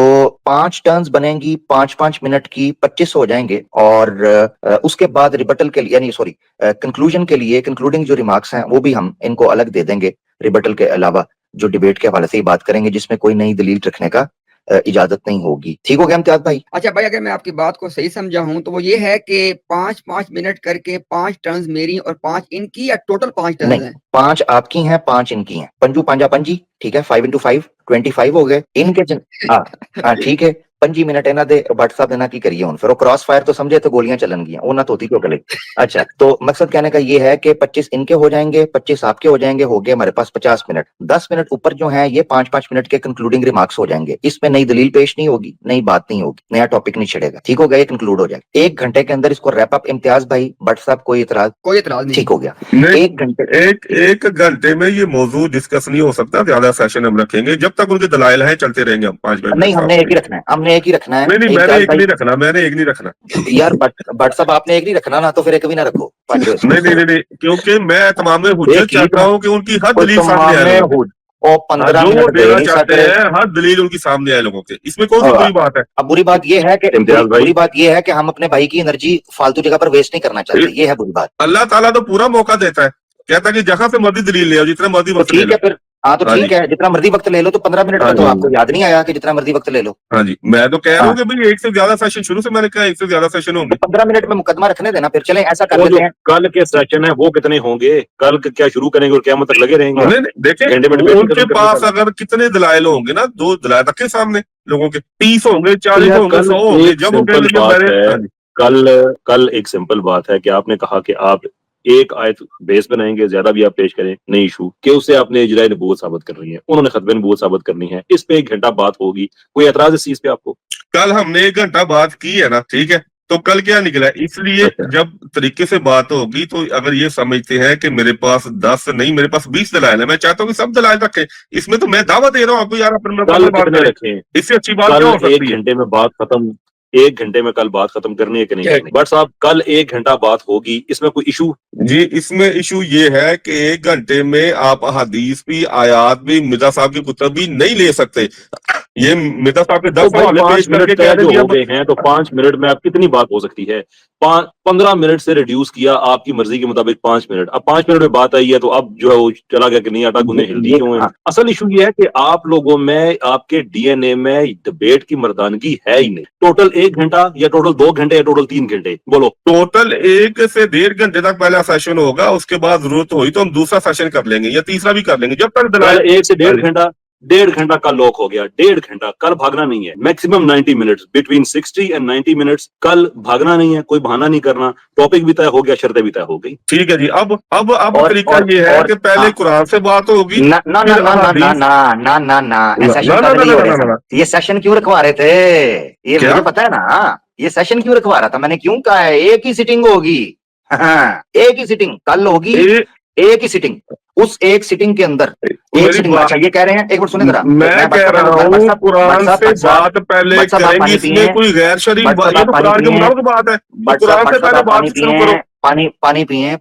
5 टर्न्स बनेंगी 5 मिनट की, 25 हो जाएंगे। और उसके बाद रिबटल के लिए, यानी सॉरी कंक्लूजन के लिए, कंक्लूडिंग जो रिमार्क्स हैं वो भी हम इनको अलग दे देंगे, रिबटल के अलावा जो डिबेट के हवाले से ही बात करेंगे जिसमें कोई नई दलील रखने का इजाजत नहीं होगी। ठीक हो गया इम्तियाज भाई? अच्छा भाई अगर मैं आपकी बात को सही समझा हूं तो वो ये है कि 5 मिनट करके 5 टर्न्स मेरी और 5 इनकी, या टोटल 5 टर्न्स नहीं, हैं? 5 आपकी हैं 5 इनकी हैं। पंजू पांजा पंजी, ठीक है, 5 into 5 25 हो गए इनके। हाँ ठीक है, 25 मिनट इन्हां दे भट्ट साहब इन्हां की करिए हुण, फिर वो क्रॉस फायर तो समझे तो गोलियां चलन गियां, वो ना तोती क्यों गले। अच्छा तो मकसद कहने का ये है कि 25 इनके हो जाएंगे, 25 आपके हो जाएंगे, हो गए हमारे पास 50 मिनट। 10 मिनट ऊपर जो है ये 5 मिनट के कंक्लूडिंग रिमार्क्स हो जाएंगे, इसमें नई दलील पेश नहीं होगी, नई बात नहीं होगी, नया टॉपिक नहीं छिड़ेगा, ठीक हो गया, ये कंक्लूड हो जाएगा। 1 घंटे के अंदर इसको रैप अप। इम्तियाज भाई, भट्ट साहब कोई इतराज? कोई इतराज नहीं। ठीक हो गया। नहीं, 1 घंटे एक घंटे में ये मौजूद डिस्कस नहीं हो सकता, ज्यादा सेशन हम रखेंगे, जब तक उनके दलाइल हैं चलते रहेंगे हम 5 मिनट। नहीं, हमने एक ही रखना है, हमने एक ही रखना है। नहीं, मैंने एक भाई नहीं रखना, मैंने एक नहीं रखना। यार भट्ट साहब आपने एक नहीं रखना ना, तो फिर एक भी ना रखो। नहीं, क्योंकि मैं तमाम में हुज्जत एक ही चाहता हूँ कि उनकी हर दलील सामने आए लोगों की। और 15 जो वो मिनट देना नहीं चाहते सकते। हैं हर दलील उनकी सामने आए लोगों के, इसमें कौन सी हाँ। बुरी बात है? अब बुरी बात ये है कि इम्तियाज भाई, बुरी बात ये है कि हम अपने भाई की एनर्जी फालतू जगह पर वेस्ट नहीं करना चाहते, ये है बुरी बात। अल्लाह ताला तो पूरा मौका देता है, कहता है कि जहां से मर्जी दलील ले आओ, जितना मर्जी तो वक्त ले ठीक लो। है फिर, हाँ तो हाँ ठीक जी। है, जितना मर्जी वक्त ले लो। तो 15 मिनट हाँ का तो जी। आपको याद नहीं आया कि जितना मर्जी वक्त ले लो? हाँ जी, मैं तो कह रहा हूँ हाँ। कि भाई एक से ज्यादा सेशन, शुरू से मैंने कहा एक से ज्यादा सेशन होंगे। 15 मिनट में मुकदमा रखने देना, फिर चलें ऐसा कर वो लेते जो हैं। कल के सेशन है वो कितने होंगे? कल क्या शुरू करेंगे और क्या तक लगे रहेंगे? नहीं, देखिए घंटे में debate उनके खत्म पास करने अगर कितने दलाइल होंगे ना, 2 दलाइल रखे सामने लोगों के, 30 होंगे, तो 40 यार होंगे, कल 100 होंगे, एक जब वो सिंपल कहेंगे बात मेरे। है, हाँ जी। कल एक सिंपल बात है कि आपने कहा कि आप एक आयत बेस बनाएंगे, ज्यादा भी आप पेश करें नहीं इशू, कि उससे आपने इजराय नबूवत साबित कर रही है, उन्होंने खतबे नबूवत साबित करनी है, इस पे 1 घंटा बात होगी। कोई एतराज इस चीज पे आपको? कल हमने 1 घंटा बात की है ना, ठीक है, तो कल क्या निकला, इसलिए अच्छा। जब तरीके से बात होगी तो अगर ये समझते हैं कि मेरे पास 10 नहीं, मेरे पास 20 दलाइल है, मैं चाहता हूँ कि सब दलाइल रखें, इसमें तो मैं दावा दे रहा हूँ आपको यार, अपने कल बात कितने करें, रखें? इससे अच्छी बात क्या कल हो 1 सकती है? घंटे में बात खत्म, 1 घंटे में कल बात खत्म करनी है कि नहीं करनी? बट साहब कल 1 घंटा बात होगी, इसमें कोई इशू? जी, इसमें इशू ये है कि 1 घंटे में आप हदीस भी, आयात भी, मिर्जा साहब की कुतुब भी नहीं ले सकते। ये मिर्जा साहब के 10 तो भाई हवाले 5 पेश मिनट करके तय कह जो रहे हो गए हैं, तो 5 मिनट में आप कितनी बात हो सकती है? 15 मिनट से रिड्यूस किया आपकी मर्जी के मुताबिक 5 मिनट, अब 5 मिनट में बात आई है तो अब जो है वो चला गया कि नहीं आटा गूंदे हिलती क्यों है? असल इशू ये है कि आप लोगों में, आपके डीएनए में डिबेट की मर्दानगी है ही नहीं। टोटल 1 घंटा या टोटल 2 घंटे या टोटल 3 घंटे बोलो? टोटल 1 से 1.5 घंटे तक पहला सेशन होगा, उसके बाद जरूरत हुई तो हम दूसरा सेशन कर लेंगे या तीसरा भी कर लेंगे, जब तक कल दलाइल 1 से 1.5 घंटा, 1.5 घंटा कल लॉक हो गया, 1.5 घंटा, कल भागना नहीं है, maximum 90 minutes, between 60 and 90 minutes, कल भागना नहीं है, कोई बहाना नहीं करना, टॉपिक भी तय हो गया, शर्तें भी तय हो गई। ठीक है जी। अब और- तरीका और- ये है और- कि पहले हाँ। कुरान से बात होगी, ना ना ना फिर ना ना ना अहादीस। ना ना ना ना ना सेशन ना कब ना नहीं हो ना रहे ना थे? ना। ये सेशन क्यों रखवा रहे थे? ये क्या? मुझे पता है ना, ये सेशन क्यों रखवा रहा था, मैंने क्यों कहा है एक ही सिटिंग होगी। हाँ, एक ही सिटिंग कल होगी, ए, एक ही सिटिंग, उस एक सिटिंग के अंदर एक मेरी सिटिंग। बात, अच्छा ये कह रहे हैं, एक मिनट सुने जरा, मैं कह रहा हूँ कुरान से बात पहले आप पानी करेंगी, पिए, इसमें कोई गैर शरीफ बट बात, साहब ये आप तो पानी कुरान के पिए, मुताबिक बात है, तो बट कुरान से साहब पहले आप पानी बात शुरू पिए, करो। पानी पिए,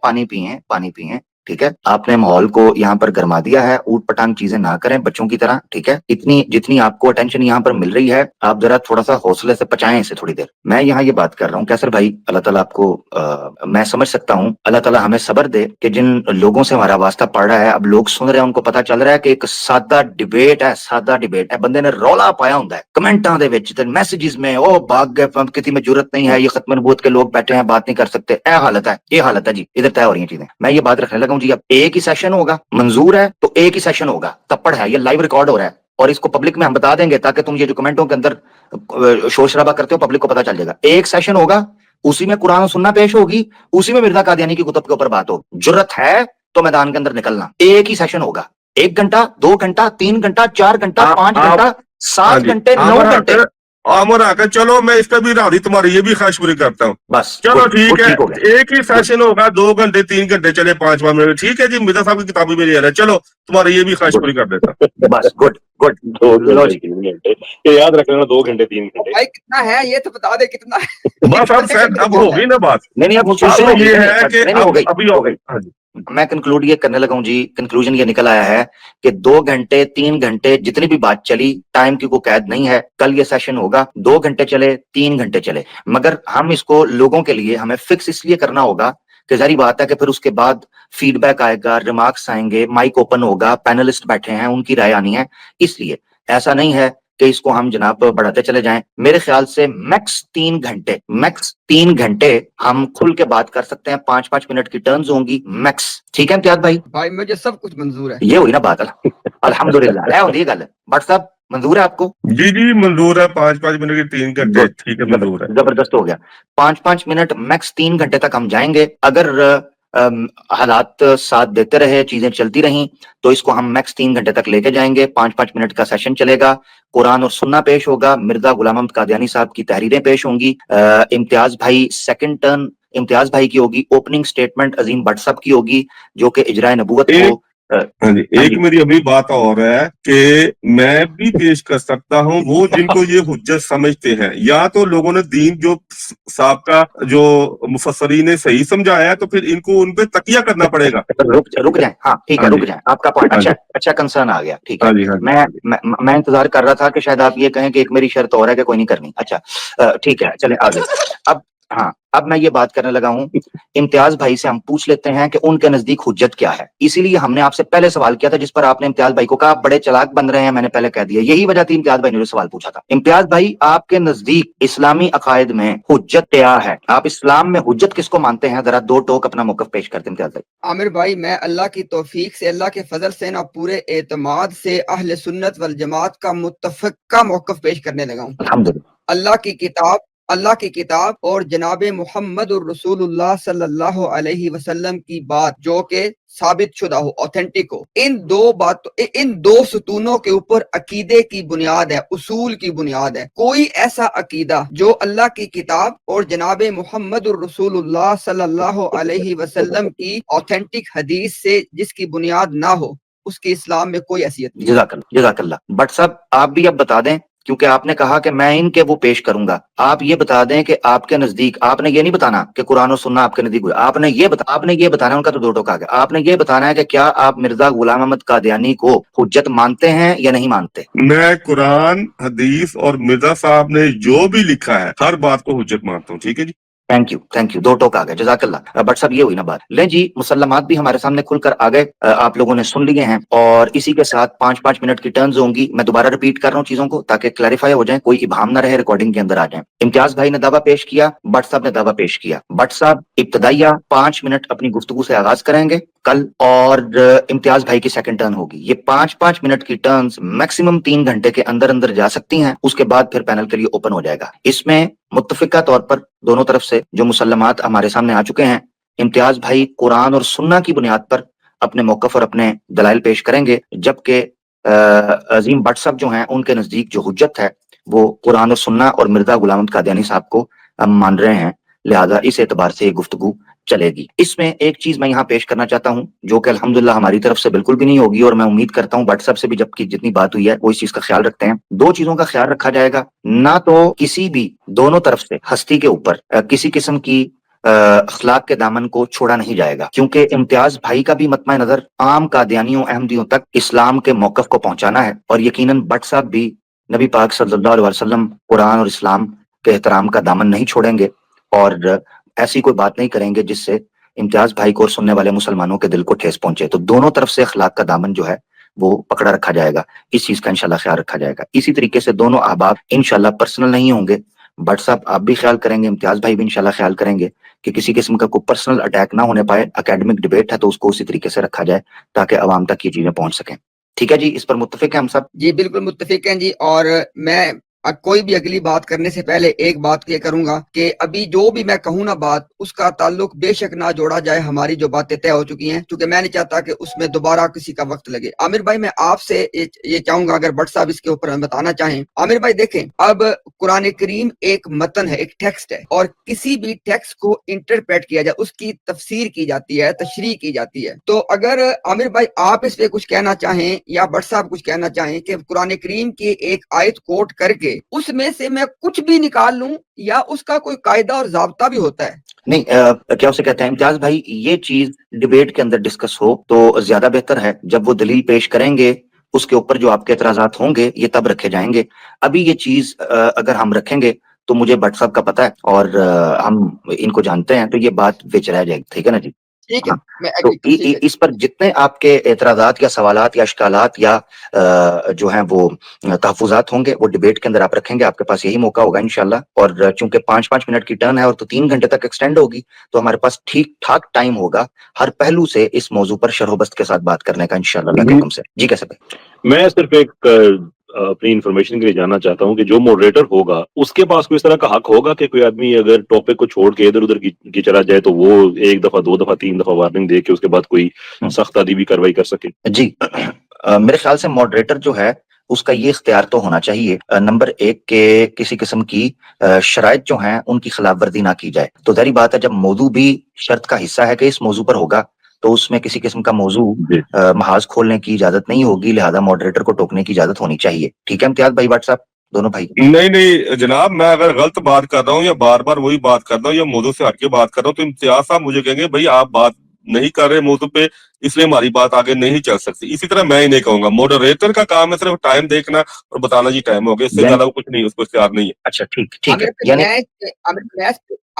पानी पिए, ठीक है। आपने माहौल को यहाँ पर गरमा दिया है, ऊट पटांग चीजें ना करें बच्चों की तरह, ठीक है। इतनी जितनी आपको अटेंशन यहाँ पर मिल रही है, आप जरा थोड़ा सा हौसले से पचाएं इसे थोड़ी देर। मैं यहाँ ये बात कर रहा हूँ कैसर भाई, अल्लाह ताला आपको मैं समझ सकता हूँ, अल्लाह ताला हमें सब्र दे कि जिन लोगों से हमारा वास्ता पड़ रहा है, अब लोग सुन रहे हैं, उनको पता चल रहा है कि एक सादा डिबेट है, बंदे ने रौला पाया होता है कमेंटां दे विच ते मैसेजेस में, ओ भाग गए, किसी में जरूरत नहीं है, ये खत्म नबूवत के लोग बैठे हैं, बात नहीं कर सकते, ये हालत है जी, इधर तय हो रही है चीजें। मैं ये बात रखने लगा हूँ जी, अब एक ही सेशन होगा, मंजूर है तो एक ही सेशन होगा, तप्पड़ है, ये लाइव रिकॉर्ड हो रहा है और इसको पब्लिक में हम बता देंगे ताकि तुम ये जो कमेंटों के अंदर शोर शराबा करते हो पब्लिक को पता चल जाएगा। एक सेशन होगा, उसी में कुरान और सुन्ना पेश होगी, उसी में मिर्जा कादियानी की कुतुब के ऊपर बात होगी। जरूरत है तो मैदान के अंदर निकलना, एक ही सेशन होगा, 1 घंटा, 2 घंटा, 3 घंटा, 4 घंटा, 5 घंटा, 7 घंटे, 9 घंटे। आमर आकर चलो, मैं इस पे भी राजी तुम्हारी ये भी ख्वाहिश पूरी करता हूँ। बस चलो गुड, ठीक गुड, है, ठीक हो गया। एक ही सेशन होगा, 2 घंटे 3 घंटे चले, 5 मिनट, ठीक है जी। मिर्जा साहब की किताबी में है, चलो तुम्हारी ये भी ख्वाहिश पूरी कर देता। बस गुड गुड। 2 लो घंटे जी। 3 घंटे, ये याद रख लेना, 2 घंटे 3 घंटे। भाई कितना है ये तो बता दे, कितना है? बस अब शायद अब होगी ना बात। नहीं अब अब ये है कि नहीं हो गई, अभी हो गई। हाँ जी। मैं कंक्लूड ये करने लगा हूं जी, कंक्लूजन ये निकल आया है कि 2 घंटे 3 घंटे जितनी भी बात चली, टाइम की कोई कैद नहीं है। कल ये सेशन होगा, 2 घंटे चले, 3 घंटे चले, मगर हम इसको लोगों के लिए हमें फिक्स इसलिए करना होगा कि जारी बात है कि फिर उसके बाद फीडबैक आएगा, रिमार्क्स आएंगे, माइक ओपन होगा, पैनलिस्ट बैठे हैं, उनकी राय आनी है। इसलिए ऐसा नहीं है कि इसको हम जनाब बढ़ाते चले जाएं। मेरे ख्याल से मैक्स 3 घंटे हम खुल के बात कर सकते हैं, 5-5 मिनट की टर्न्स होंगी मैक्स, ठीक है इम्तियाज भाई? भाई मुझे सब कुछ मंजूर है। ये हुई ना बात, अल्हम्दुलिल्लाह। होती है गल, बट साहब मंजूर है आपको? जी मंजूर है, 5-5 मिनट की 3 घंटे, ठीक है, मंजूर है, जबरदस्त हो गया। 5-5 मिनट मैक्स 3 घंटे तक हम जाएंगे। अगर हालात साथ देते रहे, चीजें चलती रहीं, तो इसको हम मैक्स 3 घंटे तक लेके जाएंगे। 5-5 मिनट का सेशन चलेगा, कुरान और सुन्ना पेश होगा, मिर्जा गुलाम अहमद कादियानी साहब की तहरीरें पेश होंगी, इम्तियाज भाई सेकंड टर्न इम्तियाज भाई की होगी, ओपनिंग स्टेटमेंट अजीम भट्ट साहब की होगी जो कि इजराए नबूवत को हाँ जी। एक मेरी अभी बात और है कि मैं भी पेश कर सकता हूँ वो जिनको ये हुज्जत समझते हैं, या तो लोगों ने दीन जो साहब जो मुफस्सरीन ने सही समझाया है, तो फिर इनको उन पे तकिया करना पड़ेगा। रुक जाए, हाँ ठीक है, रुक जाए, आपका पॉइंट अच्छा कंसर्न आ गया, ठीक है। मैं इंतजार कर रहा था कि शायद आप ये कहें कि एक मेरी शर्त और है कि कोई नहीं करनी। अच्छा ठीक है, चले आगे। अब मैं ये बात करने लगा हूं, इम्तियाज भाई से हम पूछ लेते हैं कि उनके नजदीक हुज्जत क्या है। इसीलिए हमने आपसे पहले सवाल किया था, जिस पर आपने इम्तियाज भाई को कहा आप बड़े चालाक बन रहे हैं, मैंने पहले कह दिया, यही वजह थी इम्तियाज भाई ने जो सवाल पूछा था। इम्तियाज भाई, आपके नजदीक इस्लामी अकायद में हुज्जत क्या है? आप इस्लाम में हुज्जत किसको मानते हैं? जरा 2 टोक अपना मौकफ पेश करते हैं इम्तियाज भाई। आमिर भाई, मैं अल्लाह की तौफीक से, अल्लाह के फजल से, ना पूरे एतमाद से अहले सुन्नत वल जमात का मुत्तफिका मौकफ पेश करने लगा हूँ। अल्हम्दुलिल्लाह। अल्लाह की किताब और जनाब मोहम्मद रसूलुल्लाह सल्लल्लाहु अलैहि वसल्लम की बात जो कि साबित शुदा हो, ऑथेंटिक हो, इन दो सतूनों के ऊपर अकीदे की बुनियाद है, उसूल की बुनियाद है। कोई ऐसा अकीदा जो अल्लाह की किताब और जनाब मोहम्मद रसूलुल्लाह सल्लल्लाहु अलैहि वसल्लम की ऑथेंटिक हदीस से जिसकी बुनियाद ना हो, उसकी इस्लाम में कोई हैसियत नहीं। जज़ाकल्लाह। बट साहब आप भी अब बता दें, क्योंकि आपने कहा कि मैं इनके वो पेश करूंगा, आप ये बता दें कि आपके नजदीक, आपने ये नहीं बताना कि कुरान और सुन्ना आपके नजदीक हुआ, आपने ये बताना, उनका तो 2 टोक आ गया, आपने ये बताना है कि क्या आप मिर्जा गुलाम अहमद कादियानी को हुज्जत मानते हैं या नहीं मानते? मैं कुरान, हदीस और मिर्जा साहब ने जो भी लिखा है हर बात को हुज्जत मानता हूँ, ठीक है जी। थैंक यू 2 टोक आ गए, जज़ाकल्लाह। बट साहब ये हुई ना बात। ले जी, मुसल्लमात भी हमारे सामने खुलकर आ गए, आप लोगों ने सुन लिए हैं, और इसी के साथ 5-5 मिनट की टर्न्स होंगी। मैं दोबारा रिपीट कर रहा हूँ चीजों को ताकि क्लैरिफाई हो जाए, कोई इबहम ना रहे, रिकॉर्डिंग के अंदर आ जाए। इम्तियाज भाई ने दावा पेश किया, बट साहब ने दावा पेश किया। बट साहब इब्तदाइया 5 मिनट अपनी गुफ्तगू से आगाज करेंगे कल, और इम्तियाज भाई की सेकंड टर्न होगी। ये 5-5 मिनट की टर्न्स मैक्सिमम 3 घंटे के अंदर अंदर जा सकती हैं, उसके बाद फिर पैनल के लिए ओपन हो जाएगा। इसमें मुत्तफिका तौर पर दोनों तरफ से जो मुसल्लमात हमारे सामने आ चुके हैं, इम्तियाज भाई कुरान और सुन्ना की बुनियाद पर अपने मौकफ और अपने दलाइल पेश करेंगे, जबकि अजीम भट्ट साहब जो हैं उनके नजदीक जो हुज्जत है वो कुरान और सुन्ना और मिर्जा गुलाम अहमद कादियानी साहब को हम मान रहे हैं, लिहाजा इस एतबार से ये गुफ्तगू चलेगी। इसमें एक चीज मैं यहाँ पेश करना चाहता हूँ जो कि अल्हम्दुलिल्लाह हमारी तरफ से बिल्कुल भी नहीं होगी, और मैं उम्मीद करता हूँ भट्ट साहब से भी जबकि जितनी बात हुई है वो इस चीज का ख्याल रखते हैं। 2 चीजों का ख्याल रखा जाएगा, ना तो किसी भी दोनों तरफ से हस्ती के ऊपर किसी किस्म की अखलाक के दामन को छोड़ा नहीं जाएगा, क्योंकि इम्तियाज भाई का भी मतमा नजर आम कादियानियों अहमदियों तक इस्लाम के मौकफ को पहुंचाना है, और यकीनन भट्ट साहब भी नबी पाक सल्लल्लाहु अलैहि वसल्लम, कुरान और इस्लाम के एहतराम का दामन नहीं छोड़ेंगे, और ऐसी कोई बात नहीं करेंगे जिससे इम्तियाज भाई को और सुनने वाले मुसलमानों के दिल को ठेस पहुंचे। तो दोनों तरफ से अखलाक का दामन जो है वो पकड़ा रखा जाएगा, इस चीज का इंशाल्लाह ख्याल रखा जाएगा। इसी तरीके से दोनों अहबाब इंशाल्लाह पर्सनल नहीं होंगे, भट्ट साहब आप भी ख्याल करेंगे, इम्तियाज भाई भी इंशाल्लाह ख्याल करेंगे कि किसी किस्म का कोई पर्सनल अटैक ना होने पाए। एकेडमिक डिबेट है तो उसको उसी तरीके से रखा जाए ताकि अवाम तक ये चीजें पहुंच सकें। ठीक है जी, इस पर मुत्तफिक है हम सब? जी बिल्कुल मुत्तफिक हैं जी। और मैं कोई भी अगली बात करने से पहले एक बात ये करूंगा कि अभी जो भी मैं कहूँ ना बात, उसका ताल्लुक बेशक ना जोड़ा जाए हमारी जो बातें तय हो चुकी हैं, क्योंकि मैं नहीं चाहता कि उसमें दोबारा किसी का वक्त लगे। आमिर भाई मैं आपसे ये चाहूंगा अगर भट्ट साहब इसके ऊपर बताना चाहें। आमिर भाई देखें, अब कुरान करीम एक मतन है, एक टेक्स्ट है, और किसी भी टेक्स्ट को इंटरप्रेट किया जाए, उसकी तफसीर की जाती है, तशरीह की जाती है। तो अगर आमिर भाई आप इस पे कुछ कहना चाहें या भट्ट साहब कुछ कहना चाहें कि कुरान करीम की एक आयत कोट करके उसमें से मैं कुछ भी निकाल लूं, या उसका कोई कायदा और ज़ाब्ता भी होता है? नहीं, क्या उसे कहते हैं इम्तियाज भाई, ये चीज डिबेट के अंदर डिस्कस हो तो ज्यादा बेहतर है। जब वो दलील पेश करेंगे उसके ऊपर जो आपके एतराजात होंगे ये तब रखे जाएंगे। अभी ये चीज अगर हम रखेंगे तो मुझे भट्ट साहब का पता है और हम इनको जानते हैं, तो ये बात बेच रह जाएगी। ठीक है ना जी? ठीक है, हाँ, मैं तो एग्री। ठीक है, इस पर जितने आपके एतराजात या सवालात या अश्कालात या जो हैं वो तहफुजात होंगे वो डिबेट के अंदर आप रखेंगे, आपके पास यही मौका होगा इंशाल्लाह। और चूंकि 5-5 मिनट की टर्न है और तो 3 घंटे तक एक्सटेंड होगी, तो हमारे पास ठीक ठाक टाइम होगा हर पहलू से इस मौजू पर शरहबस्त के साथ बात करने का इंशाल्लाह अल्लाह के हुक्म से। जी कैसे भाई? मैं सिर्फ एक अपनी इंफॉर्मेशन के लिए जानना चाहता हूँ कि जो मॉडरेटर होगा उसके पास कोई इस तरह का हक होगा कि कोई आदमी अगर टॉपिक को छोड़ के इधर उधर की चला जाए तो वो 1 दफा 2 दफा 3 दफा वार्निंग दे के उसके बाद कोई सख्त अदबी कार्रवाई कर सके? जी मेरे ख्याल से मॉडरेटर जो है उसका ये इख्तियार तो होना चाहिए, नंबर 1 के किसी किस्म की शराइत जो हैं उनकी खिलाफ वर्जी ना की जाए। तो जारी बात है जब मौजू भी शर्त का हिस्सा है कि इस मौजू पर होगा, तो उसमें किसी किस्म का मौजू महाज खोलने की इजाजत नहीं होगी, लिहाजा मॉडरेटर को टोकने की इजाजत होनी चाहिए। ठीक है इम्तियाज भाई, भट्ट साहब, दोनों भाई? नहीं जनाब, मैं अगर गलत बात कर रहा हूँ या बार बार वही बात कर रहा हूँ या मौजू से हटके बात कर रहा हूँ तो इम्तियाज साहब मुझे कहेंगे भाई आप बात नहीं कर रहे मौजू पे, इसलिए हमारी बात आगे नहीं चल सकती। इसी तरह मैं ही नहीं कहूंगा, मॉडरेटर का काम है सिर्फ टाइम देखना और बताना जी टाइम हो गया, इससे ज्यादा कुछ नहीं, उसको इख्तियार नहीं है। अच्छा ठीक है, यानी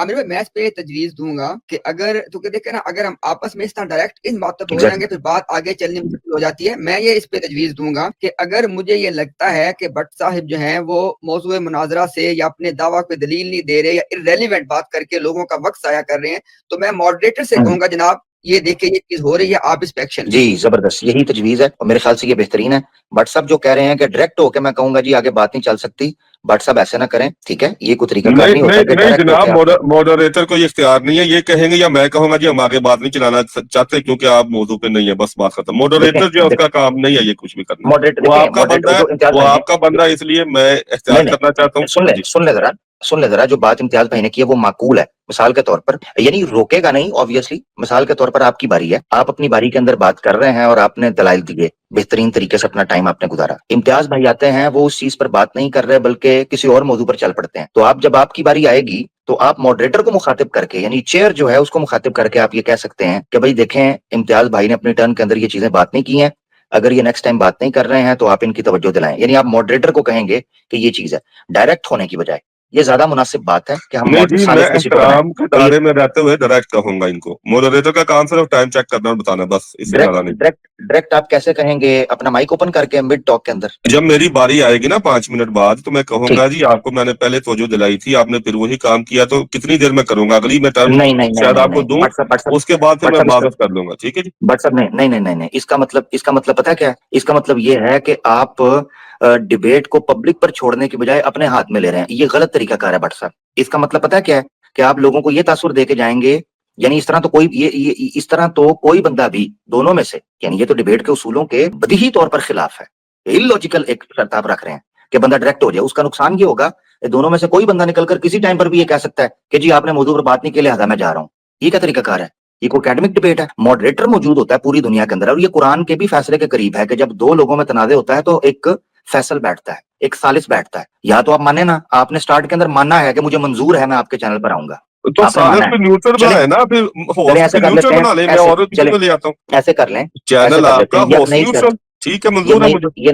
आमिर भाई मैं इस पे तजवीज दूंगा कि अगर तो देखे ना, अगर हम आपस में इस तरह डायरेक्ट इन बातों पर हो जाएंगे फिर बात आगे चलने में मुश्किल हो जाती है। मैं ये इस पे तजवीज दूंगा कि अगर मुझे ये लगता है कि भट्ट साहिब जो हैं वो मौजूद मुनाजरा से या अपने दावा पे दलील नहीं दे रहे या इर्रेलेवेंट बात करके लोगों का वक्त ज़ाया कर रहे हैं, तो मैं मॉडरेटर से कहूंगा जनाब ये देखिए ये चीज हो रही है, आप इस पे एक्शन जी जबरदस्त, यही तजवीज है और मेरे ख्याल से ये बेहतरीन है। भट्ट साहब जो कह रहे हैं कि डायरेक्ट होकर मैं कहूंगा जी आगे बात नहीं चल सकती, भट्ट साहब ऐसे ना करें, ठीक है? ये कोई तरीका नहीं होता कि नहीं जनाब, मॉडरेटर को ये इख्तियार नहीं है, ये कहेंगे या मैं कहूंगा जी हम आगे बात नहीं चलाना चाहते क्योंकि आप मौजू पे नहीं है, बस बात खत्म। मॉडरेटर जो है उसका काम नहीं है ये कुछ भी करना, वो आपका बंदा है, वो आपका बंदा है, इसलिए मैं इख्तियार करना चाहता हूँ। सुन ले जरा, जो बात इम्तियाज भाई ने की है वो माकूल है। मिसाल के तौर पर, यानी रोकेगा नहीं ऑब्वियसली, मिसाल के तौर पर आपकी बारी है, आप अपनी बारी के अंदर बात कर रहे हैं और आपने दलाइल दिए, बेहतरीन तरीके से अपना टाइम आपने गुजारा। इम्तियाज भाई आते हैं, वो उस चीज पर बात नहीं कर रहे बल्कि किसी और मौजू पर चल पड़ते हैं। तो आप जब आपकी बारी आएगी तो आप मॉडरेटर को मुखातिब करके, यानी चेयर जो है उसको मुखातिब करके आप ये कह सकते हैं कि भाई देखें इम्तियाज भाई ने अपनी टर्न के अंदर ये चीजें बात नहीं की हैं, अगर ये नेक्स्ट टाइम बात नहीं कर रहे हैं तो आप इनकी तवज्जो दिलाएं। यानी आप मॉडरेटर को कहेंगे कि ये चीज है, डायरेक्ट होने की बजाय। یہ زیادہ مناسب بات ہے کہ ہم نہیں جی، میں ثابت کسی کو بنائیں. احترام کے تو یہ دائرے میں رہتے ہوئے ڈائریکٹ کہوں گا ان کو، مودریٹر کا کام صرف ٹائم چیک کرنا اور بتانا، بس اس سے زیادہ نہیں. ڈائریکٹ آپ کیسے کہیں گے اپنا مائک اوپن کر کے مڈ ٹاک کے اندر؟ جب میری باری آئے گی نا 5 منٹ بعد، تو میں کہوں ٹھیک. گا جی آپ کو میں نے پہلے توجہ دلائی تھی، آپ نے پھر وہی کام کیا، تو کتنی دیر میں کروں گا، اگلی میں ٹرم نہیں نہیں نہیں شاید نہیں آپ کو نہیں دوں، WhatsApp اس کے بعد پھر میں WhatsApp معذرت کر لوں گا. ٹھیک ہے جی. WhatsApp نہیں اس کا مطلب پتہ کیا ہے؟ اس کا مطلب یہ ہے کہ آپ ڈبیٹ کو پبلک پر چھوڑنے کے بجائے اپنے ہاتھ میں لے رہے ہیں. یہ غلط طریقہ کار ہے WhatsApp. اس کا مطلب پتہ کیا ہے کہ آپ لوگوں کو یہ تاثر دے کے جائیں گے، یعنی اس طرح تو کوئی بندہ بھی دونوں میں سے، یعنی یہ تو ڈبیٹ کے اصولوں کے بدیہی طور پر خلاف ہے. illogical ایک شرط آپ رکھ رہے ہیں کہ بندہ ڈائریکٹ ہو جائے. اس کا نقصان یہ ہوگا کہ دونوں میں سے کوئی بندہ نکل کر کسی ٹائم پر بھی یہ کہہ سکتا ہے کہ جی آپ نے موضوع پر بات نہیں کی لہذا میں جا رہا ہوں. یہ کیا طریقہ کار ہے؟ یہ کوئی اکیڈمک ڈبیٹ ہے؟ ماڈریٹر موجود ہوتا ہے پوری دنیا کے اندر، اور یہ قرآن کے بھی فیصلے کے قریب ہے کہ جب دو لوگوں میں تنازع ہوتا ہے تو ایک فیصل بیٹھتا ہے، ایک ثالث بیٹھتا ہے. یا تو آپ مانیں نا، آپ نے سٹارٹ کے اندر ماننا ہے کہ مجھے منظور ہے، میں آپ کے چینل پر آؤں گا، تو آپ نے سالس مانا پہ ہے. نیوٹرل چلیں بنائے نا، پھر چلیں ہوسٹ ایسے پہ کر نیوٹرل لیتے ہیں، بنا لیں، میں ایسے اور کسی چلیں کو لے آتا ہوں. ایسے کر لیں، ایسے چینل کر آپ لیتے کا ہیں. یہ ہوسٹ نئی نیوٹرل، شرط ٹھیک ہے، منظور ہے مجھے. یہ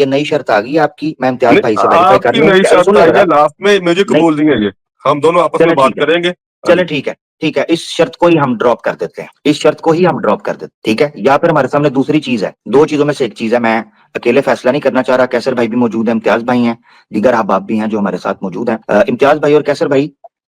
نئی شرط آ گئی آپ کی. میں امتیاز نہیں، بھائی سے ویریفائی آپ کر کی لوں. نئی شرط سن لیں آئی ذرا. ہے لاسٹ میں، مجھے نہیں، قبول نہیں ہے یہ، ہم دونوں آپس میں چلیں بات ٹھیک ہے، کریں گے. ہاں چلیں جی. ٹھیک ہے، اس شرط کو ہی ہم ڈراپ کر دیتے ہیں، اس شرط کو ہی ہم ڈراپ کر دیتے ہیں. ٹھیک ہے. یا پھر ہمارے سامنے دوسری چیز ہے، دو چیزوں میں سے ایک چیز ہے. میں اکیلے فیصلہ نہیں کرنا چاہ رہا، کیسر بھائی بھی موجود ہیں، امتیاز بھائی ہیں، دیگر احباب بھی ہیں جو ہمارے ساتھ موجود ہیں. امتیاز بھائی اور کیسر بھائی،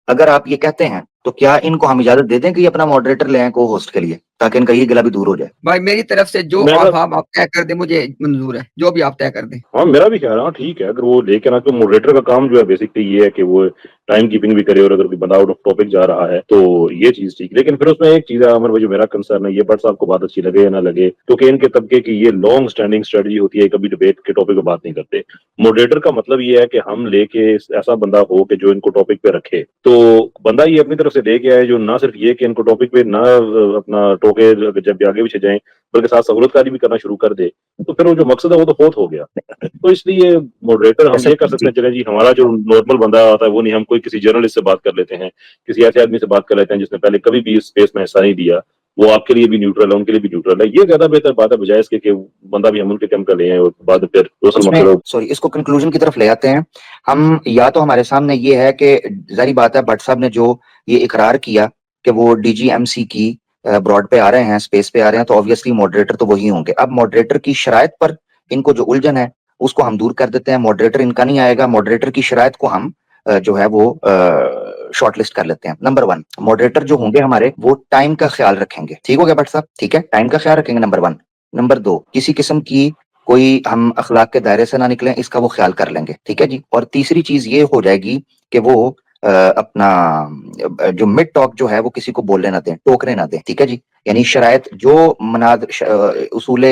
اگر آپ یہ کہتے ہیں تو کیا ان کو ہم اجازت دے دیں کہ یہ اپنا ماڈریٹر لے آئیں کو ہوسٹ کے لیے، تاکہ ان کا یہ گلا بھی دور ہو جائے؟ بھائی میری طرف سے جو میرا آپ طے کر دیں مجھے منظور ہے، جو بھی آپ طے کر دیں. ہاں میرا بھی کہہ رہا ہوں ٹھیک ہے، اگر وہ لے کے نا، تو ماڈریٹر کا کام جو ہے بیسکلی یہ ہے کہ وہ ٹائم کیپنگ بھی کرے، اور اگر کوئی بندہ آؤٹ آف ٹاپک جا رہا ہے تو یہ چیز ٹھیک. لیکن پھر اس میں ایک چیز ہے عمر بھائی، جو میرا کنسرن ہے، یہ بٹ صاحب کو بات اچھی لگے یا نہ لگے، کیونکہ ان کے طبقے کی یہ لانگ اسٹینڈنگ اسٹریٹجی ہوتی ہے، کبھی ڈبیٹ کے ٹاپک پہ بات نہیں کرتے. ماڈریٹر کا مطلب یہ ہے کہ ہم لے کے ایسا بندہ ہو کہ جو ان کو ٹاپک پہ رکھے. تو بندہ یہ اپنی طرف سے لے کے آئے جو نہ صرف یہ کہ ان کو ٹاپک پہ نہ اپنا ٹوکے جب بھی آگے پیچھے جائیں، بلکہ ساتھ سہولت کاری بھی کرنا شروع کر دے. تو پھر وہ جو مقصد ہے وہ تو فوت ہو گیا. تو اس لیے ماڈریٹر ہم یہ کر سکتے ہیں، چلیں جی ہمارا جو نارمل بندہ آتا ہے وہ نہیں، ہم کوئی کسی جرنلسٹ سے بات کر لیتے ہیں، کسی ایسے آدمی سے بات کر لیتے ہیں جس نے پہلے کبھی بھی اس اسپیس میں حصہ نہیں دیا، وہ آپ کے لیے بھی نیوٹرل ہے، ان کے لیے بھی نیوٹرل ہے. یہ زیادہ بہتر بات ہے بجائے اس کے کہ بندہ بھی ہم ان کے کم کر لے ہیں اور بعد پھر دوسرا اس میں مسئلہ. سوری اس کو کنکلوژن کی طرف لے آتے ہیں ہم. یا تو ہمارے سامنے یہ ہے کہ ظاہری بات ہے بٹ صاحب نے جو یہ اقرار کیا کہ وہ ڈی جی ایم سی کی براڈ پہ آ رہے ہیں، اسپیس پہ آ رہے ہیں، تو آبویسلی ماڈریٹر تو وہی ہوں گے. اب ماڈریٹر کی شرائط پر ان کو جو الجھن ہے اس کو ہم دور کر دیتے ہیں. ماڈریٹر ان کا نہیں آئے گا، ماڈریٹر کی شرائط کو ہم جو ہے وہ شارٹ لسٹ کر لیتے ہیں. نمبر 1، ماڈریٹر جو ہوں گے ہمارے وہ ٹائم کا خیال رکھیں گے. ٹھیک ہو گیا بٹ صاحب؟ ٹھیک ہے، ٹائم کا خیال رکھیں گے. نمبر 1. نمبر 2، کسی قسم کی کوئی ہم اخلاق کے دائرے سے نہ نکلیں، اس کا وہ خیال کر لیں گے. ٹھیک ہے جی. اور تیسری چیز یہ ہو جائے گی کہ وہ اپنا جو مڈ ٹاک جو ہے وہ کسی کو بولنے نہ دیں، ٹوکنے نہ دیں. ٹھیک ہے جی. یعنی شرائط جو اصول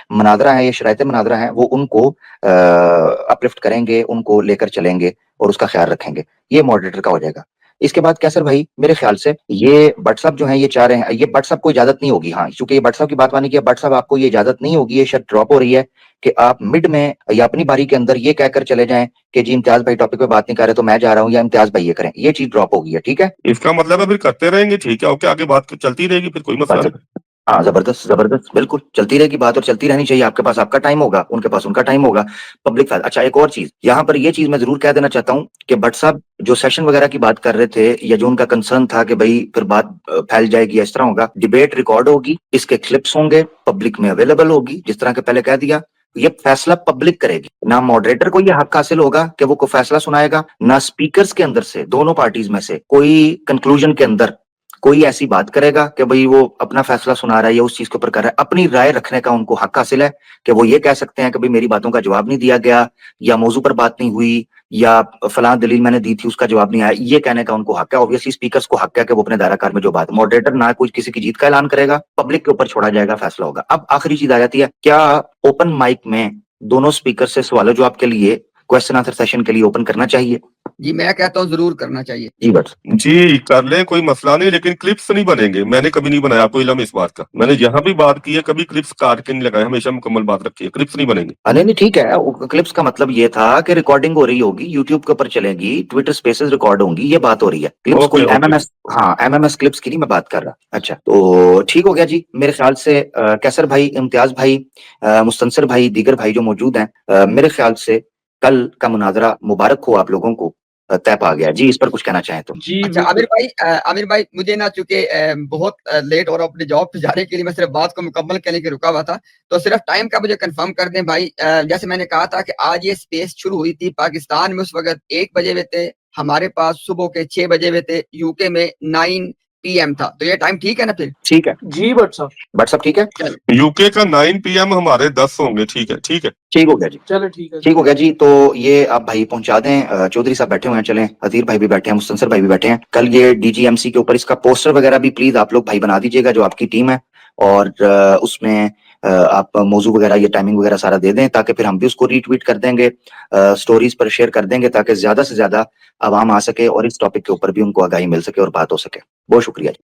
مناظرہ ہیں، یہ شرائط مناظرہ ہیں، وہ ان کو اپلفٹ کریں گے، ان کو لے کر چلیں گے اور اس کا خیال رکھیں گے. یہ ماڈریٹر کا ہو جائے گا. اس کے بعد کیسر بھائی میرے خیال سے یہ بٹ صاحب جو ہیں یہ چاہ رہے ہیں، یہ بٹ صاحب کو اجازت نہیں ہوگی. ہاں، چونکہ یہ بٹ صاحب کی بات مانی کہ بٹ صاحب آپ کو یہ اجازت نہیں ہوگی، یہ شرط ڈراپ ہو رہی ہے کہ آپ مڈ میں یا اپنی باری کے اندر یہ کہہ کر چلے جائیں کہ جی امتیاز بھائی ٹاپک پہ بات نہیں کر رہے تو میں جا رہا ہوں، یا امتیاز بھائی یہ کریں. یہ چیز ڈراپ ہو گئی ہے. ٹھیک ہے. اس کا مطلب ہے پھر کرتے رہیں گے، ٹھیک ہے، اوکے، آگے بات چلتی رہے گی، پھر کوئی مسئلہ نہیں. ہاں، زبردست زبردست، بالکل چلتی رہے گی بات، اور چلتی رہنی چاہیے. آپ کے پاس آپ کا ٹائم ہوگا، ان کے پاس ان کا ٹائم ہوگا، پبلک فائدہ. اچھا، ایک اور چیز یہاں پر یہ چیز میں ضرور کہہ دینا چاہتا ہوں کہ بٹ صاحب جو سیشن وغیرہ کی بات کر رہے تھے، یا جو ان کا کنسرن تھا کہ بھائی پھر بات پھیل جائے گی، اس طرح ہوگا. ڈیبیٹ ریکارڈ ہوگی، اس کے کلپس ہوں گے، پبلک میں اویلیبل ہوگی. جس طرح کہ پہلے کہہ دیا، یہ فیصلہ پبلک کرے گی. نہ ماڈریٹر کو یہ حق حاصل ہوگا کہ وہ کوئی فیصلہ سنائے گا، نہ سپیکرز کے اندر سے، دونوں پارٹیز میں سے کوئی کنکلوژن کے اندر کوئی ایسی بات کرے گا کہ بھئی وہ اپنا فیصلہ سنا رہا ہے یا اس چیز کے اوپر کر رہا ہے. اپنی رائے رکھنے کا ان کو حق حاصل ہے کہ وہ یہ کہہ سکتے ہیں کہ بھئی میری باتوں کا جواب نہیں دیا گیا، یا موضوع پر بات نہیں ہوئی، یا فلاں دلیل میں نے دی تھی اس کا جواب نہیں آیا. یہ کہنے کا ان کو حق ہے. اوبویسلی اسپیکرز کو حق ہے کہ وہ اپنے دائرہ کار میں جو بات، ماڈریٹر نہ کوئی کسی کی جیت کا اعلان کرے گا، پبلک کے اوپر چھوڑا جائے گا، فیصلہ ہوگا. اب آخری چیز آ جاتی ہے، کیا اوپن مائک میں دونوں اسپیکر سے سوال و جواب کے لیے کوسچن آنسر سیشن کے لیے اوپن کرنا چاہیے؟ جی میں کہتا ہوں ضرور کرنا چاہیے. جی بس جی کر لیں، کوئی مسئلہ نہیں، لیکن کلپس نہیں بنیں گے. میں نے کبھی نہیں بنایا، آپ کو علم اس بات کا. میں نے جہاں بھی بات کی ہے کبھی کلپس کاٹ کے نہیں لگائے، ہمیشہ مکمل بات رکھی ہے. کلپس نہیں بنیں گے. نہیں نہیں ٹھیک ہے. کلپس کا مطلب یہ تھا کہ ریکارڈنگ ہو رہی ہوگی، یوٹیوب کے اوپر چلے گی، ٹویٹر اسپیسز ریکارڈ ہوں گی، یہ بات ہو رہی ہے. کلپس کوئی okay M M okay. Yes, ہاں ایم ایم ایس کلپس کی نہیں میں بات کر رہا. اچھا تو ٹھیک ہو گیا جی. میرے خیال سے کیسر بھائی، امتیاز بھائی، مستنصر بھائی، دیگر بھائی جو موجود ہیں، میرے خیال سے کل کا مناظرہ مبارک ہو آپ لوگوں کو. तय पा गया। जी, इस पर कुछ कहना चाहें तो। जी अच्छा आमिर भाई मुझे ना चूंकि बहुत लेट और अपने जॉब पे जाने के लिए मैं सिर्फ बात को मुकम्मल करने के रुका हुआ था, तो सिर्फ टाइम का मुझे कंफर्म कर दें भाई। जैसे मैंने कहा था कि आज ये स्पेस शुरू हुई थी पाकिस्तान में, उस वक्त 1 बजे हुए थे, हमारे पास सुबह के 6 बजे हुए थे, यूके में 9 PM था, तो ये टाइम ठीक है ना फिर? ठीक है जी भट्ट साहब, भट्ट साहब, ठीक है, यूके का 9 PM हमारे 10 होंगे। ठीक है, ठीक है। ठीक हो गया जी, चलो ठीक है। ठीक हो गया जी। तो ये आप भाई पहुंचा दें। चौधरी साहब बैठे हुए हैं, चलें, अतीर भाई भी बैठे हैं, मुस्तनसर भाई भी बैठे हैं। कल ये DGMC के ऊपर इसका पोस्टर वगैरह भी प्लीज आप लोग भाई बना दीजिएगा, जो आपकी टीम है, और उसमें आप मौजू वगैरह, ये टाइमिंग वगैरह सारा दे दें, ताकि फिर हम भी उसको रीट्वीट कर देंगे, स्टोरीज पर शेयर कर देंगे, ताकि ज्यादा से ज्यादा आवाम आ सके और इस टॉपिक के ऊपर भी उनको आगाही मिल सके और बात हो सके। बहुत शुक्रिया जी।